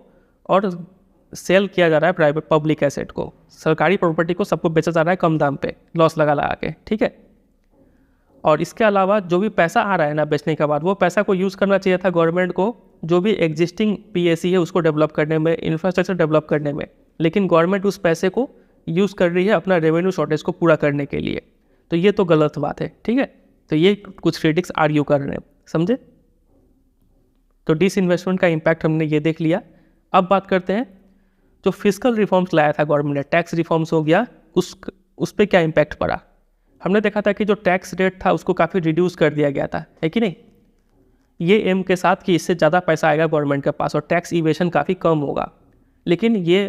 Speaker 1: और सेल किया जा रहा है प्राइवेट पब्लिक एसेट को, सरकारी प्रॉपर्टी को सबको बेचा जा रहा है कम दाम पे लॉस लगा के। ठीक है, और इसके अलावा जो भी पैसा आ रहा है ना बेचने के बाद, वो पैसा को यूज़ करना चाहिए था गवर्नमेंट को जो भी एग्जिस्टिंग पीएसी है उसको डेवलप करने में, इंफ्रास्ट्रक्चर डेवलप करने में, लेकिन गवर्नमेंट उस पैसे को यूज़ कर रही है अपना रेवेन्यू शॉर्टेज को पूरा करने के लिए। तो ये तो गलत बात है। ठीक है, तो ये कुछ क्रिटिक्स आर्ग्यू कर रहे हैं, समझे। तो डिसइन्वेस्टमेंट का इम्पैक्ट हमने ये देख लिया। अब बात करते हैं जो फिजिकल रिफॉर्म्स लाया था गवर्नमेंट ने, टैक्स रिफॉर्म्स हो गया, उस पर क्या इम्पैक्ट पड़ा। हमने देखा था कि जो टैक्स रेट था उसको काफ़ी रिड्यूस कर दिया गया था, है कि नहीं, ये एम के साथ कि इससे ज़्यादा पैसा आएगा गवर्नमेंट के पास और टैक्स इवेशन काफ़ी कम होगा। लेकिन ये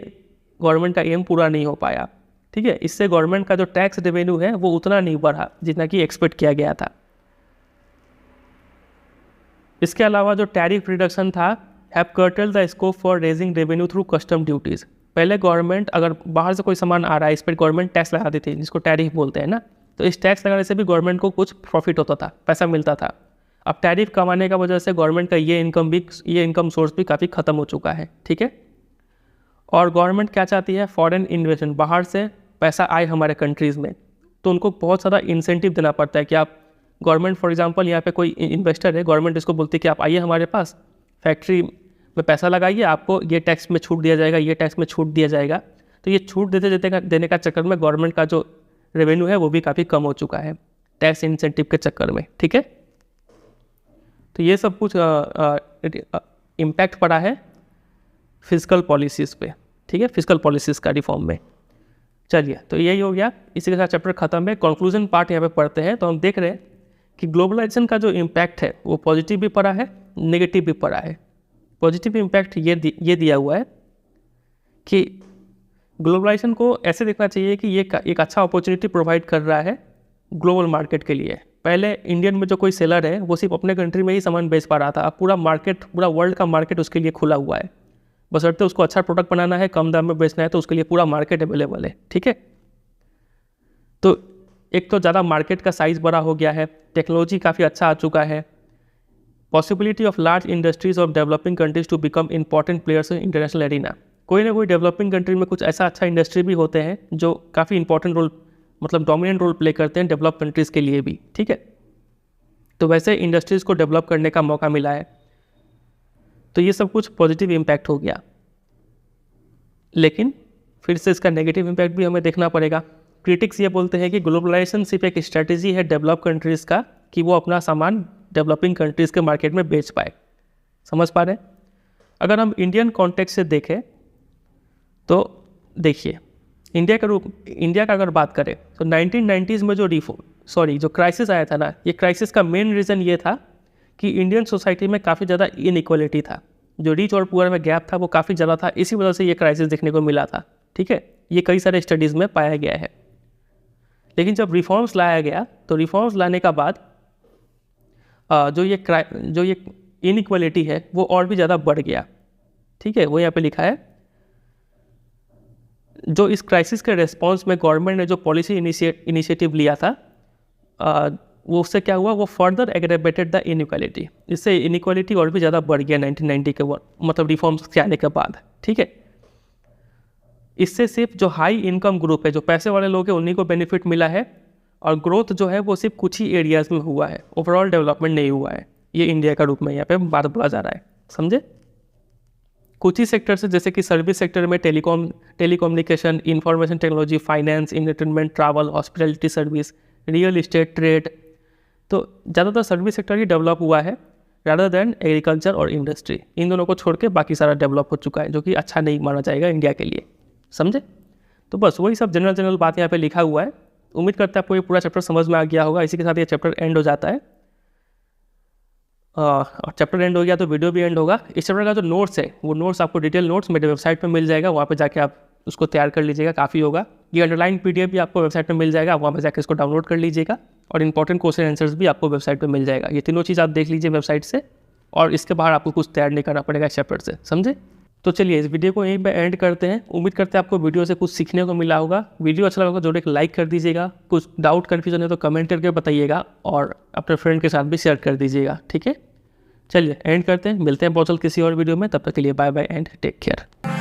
Speaker 1: गवर्नमेंट का एम पूरा नहीं हो पाया, ठीक है। इससे गवर्नमेंट का जो टैक्स रेवेन्यू है वो उतना नहीं बढ़ा जितना कि एक्सपेक्ट किया गया था। इसके अलावा जो टैरिफ रिडक्शन था, have cartel the scope for raising revenue through custom duties. पहले गवर्नमेंट अगर बाहर से कोई सामान आ रहा है इस पर गवर्नमेंट टैक्स लगाती थी, जिसको टैरिफ बोलते हैं ना, तो इस टैक्स लगाने से भी गवर्नमेंट को कुछ प्रॉफिट होता था, पैसा मिलता था। अब टैरिफ कमाने का वजह से गवर्नमेंट का ये इनकम सोर्स भी काफ़ी ख़त्म हो चुका है, ठीक है। और गवर्नमेंट क्या चाहती है, फॉरेन इन्वेस्टमेंट, बाहर से पैसा आए हमारे कंट्रीज़ में, तो उनको बहुत सारा इंसेंटिव देना पड़ता है कि आप गवर्नमेंट फॉर एग्जांपल यहाँ पे कोई इन्वेस्टर है, गवर्नमेंट इसको बोलती है कि आप आइए हमारे पास, फैक्ट्री में पैसा लगाइए, आपको ये टैक्स में छूट दिया जाएगा, ये टैक्स में छूट दिया जाएगा। तो ये छूट देने का चक्कर में गवर्नमेंट का जो रेवेन्यू है वो भी काफ़ी कम हो चुका है टैक्स इंसेंटिव के चक्कर में, ठीक है। तो ये सब कुछ इम्पैक्ट पड़ा है फिजिकल पॉलिसीज़ पे, ठीक है, फिजिकल पॉलिसीज़ का रिफॉर्म में। चलिए, तो यही हो गया, इसी के साथ चैप्टर खत्म है। कंक्लूजन पार्ट यहाँ पे पढ़ते हैं। तो हम देख रहे हैं कि ग्लोबलाइजेशन का जो इम्पैक्ट है वो पॉजिटिव भी पड़ा है, नेगेटिव भी पड़ा है। पॉजिटिव इम्पैक्ट ये दिया हुआ है कि ग्लोबलाइजेशन को ऐसे देखना चाहिए कि ये एक अच्छा अपॉर्चुनिटी प्रोवाइड कर रहा है ग्लोबल मार्केट के लिए। पहले इंडियन में जो कोई सेलर है वो सिर्फ अपने कंट्री में ही सामान बेच पा रहा था, अब पूरा मार्केट, पूरा वर्ल्ड का मार्केट उसके लिए खुला हुआ है। बशर्ते उसको अच्छा प्रोडक्ट बनाना है, कम दाम में बेचना है, तो उसके लिए पूरा मार्केट अवेलेबल है, ठीक है। तो एक तो ज़्यादा मार्केट का साइज़ बड़ा हो गया है, टेक्नोलॉजी काफ़ी अच्छा आ चुका है, possibility of large industries of developing countries to become important players in international arena. कोई ना कोई डेवलपिंग कंट्री में कुछ ऐसा अच्छा इंडस्ट्री भी होते हैं जो काफ़ी इंपॉर्टेंट रोल, मतलब डोमिनेंट रोल प्ले करते हैं डेवलप कंट्रीज़ के लिए भी, ठीक है। तो वैसे इंडस्ट्रीज़ को डेवलप करने का मौका मिला है, तो ये सब कुछ पॉजिटिव इम्पैक्ट हो गया। लेकिन फिर से इसका नेगेटिव इम्पैक्ट भी हमें देखना पड़ेगा। क्रिटिक्स ये बोलते हैं कि ग्लोबलाइजेशन सिर्फ एक स्ट्रैटेजी है डेवलप कंट्रीज़ का कि वो अपना सामान डेवलपिंग कंट्रीज़ के मार्केट में बेच पाए। समझ पा रहे हैं? अगर हम इंडियन कॉन्टेक्स्ट से देखें तो देखिए, इंडिया का अगर बात करें तो 1990s में जो क्राइसिस आया था ना, ये क्राइसिस का मेन रीज़न ये था कि इंडियन सोसाइटी में काफ़ी ज़्यादा इनइक्वालिटी था, जो रिच और पुअर में गैप था वो काफ़ी ज़्यादा था, इसी वजह से ये क्राइसिस देखने को मिला था, ठीक है। ये कई सारे स्टडीज़ में पाया गया है। लेकिन जब रिफॉर्म्स लाया गया तो रिफॉर्म्स लाने का बाद जो ये इनइक्वालिटी है वो और भी ज़्यादा बढ़ गया, ठीक है। वो यहाँ पे लिखा है, जो इस क्राइसिस के रेस्पॉन्स में गवर्नमेंट ने जो पॉलिसी इनिशिएटिव लिया था वो उससे क्या हुआ, वो फर्दर एग्रेवेटेड द इनइक्वालिटी। इससे इनइक्वालिटी और भी ज़्यादा बढ़ गया 1990 के मतलब रिफॉर्म्स के आने के बाद, ठीक है। इससे सिर्फ जो हाई इनकम ग्रुप है, जो पैसे वाले लोग हैं, उन्हीं को बेनिफिट मिला है, और ग्रोथ जो है वो सिर्फ कुछ ही एरियाज़ में हुआ है, ओवरऑल डेवलपमेंट नहीं हुआ है। ये इंडिया का रूप में यहाँ पे बात बोला जा रहा है, समझे। कुछ ही सेक्टर से, जैसे कि सर्विस सेक्टर में telecommunication, information technology, finance, entertainment, travel, hospitality service, real estate, trade, तो ज़्यादातर सर्विस सेक्टर ही डेवलप हुआ है रादर देन एग्रीकल्चर और इंडस्ट्री। इन दोनों को छोड़ के बाकी सारा डेवलप हो चुका है, जो कि अच्छा नहीं माना जाएगा इंडिया के लिए, समझे। तो बस वही सब जनरल बात यहाँ पे लिखा हुआ है। उम्मीद करते हैं आपको ये पूरा चैप्टर समझ में आ गया होगा। इसी के साथ ये चैप्टर एंड हो जाता है, और चैप्टर एंड हो गया तो वीडियो भी एंड होगा। इस चैप्टर का जो नोट्स है वो नोट्स आपको डिटेल नोट्स मेरे वेबसाइट पे मिल जाएगा, वहाँ पे जाके आप उसको तैयार कर लीजिएगा, काफ़ी होगा। ये अंडरलाइन PDF भी आपको वेबसाइट पे मिल जाएगा, वहाँ पे जाके इसको डाउनलोड कर लीजिएगा, और इंपॉर्टेंट क्वेश्चन आंसर्स भी आपको वेबसाइट पे मिल जाएगा। ये तीनों चीज़ आप देख लीजिए वेबसाइट से, और इसके बाहर आपको कुछ तैयार नहीं करना पड़ेगा इस चैप्टर से, समझे। तो चलिए इस वीडियो को यहीं पे एंड करते हैं। उम्मीद करते हैं आपको वीडियो से कुछ सीखने को मिला होगा। वीडियो अच्छा लगा तो जरूर एक लाइक कर दीजिएगा, कुछ डाउट कन्फ्यूजन है तो कमेंट करके बताइएगा, और अपने फ्रेंड के साथ भी शेयर कर दीजिएगा, ठीक है। चलिए एंड करते हैं, मिलते हैं बहुत जल्द किसी और वीडियो में। तब तक के लिए bye bye and take care.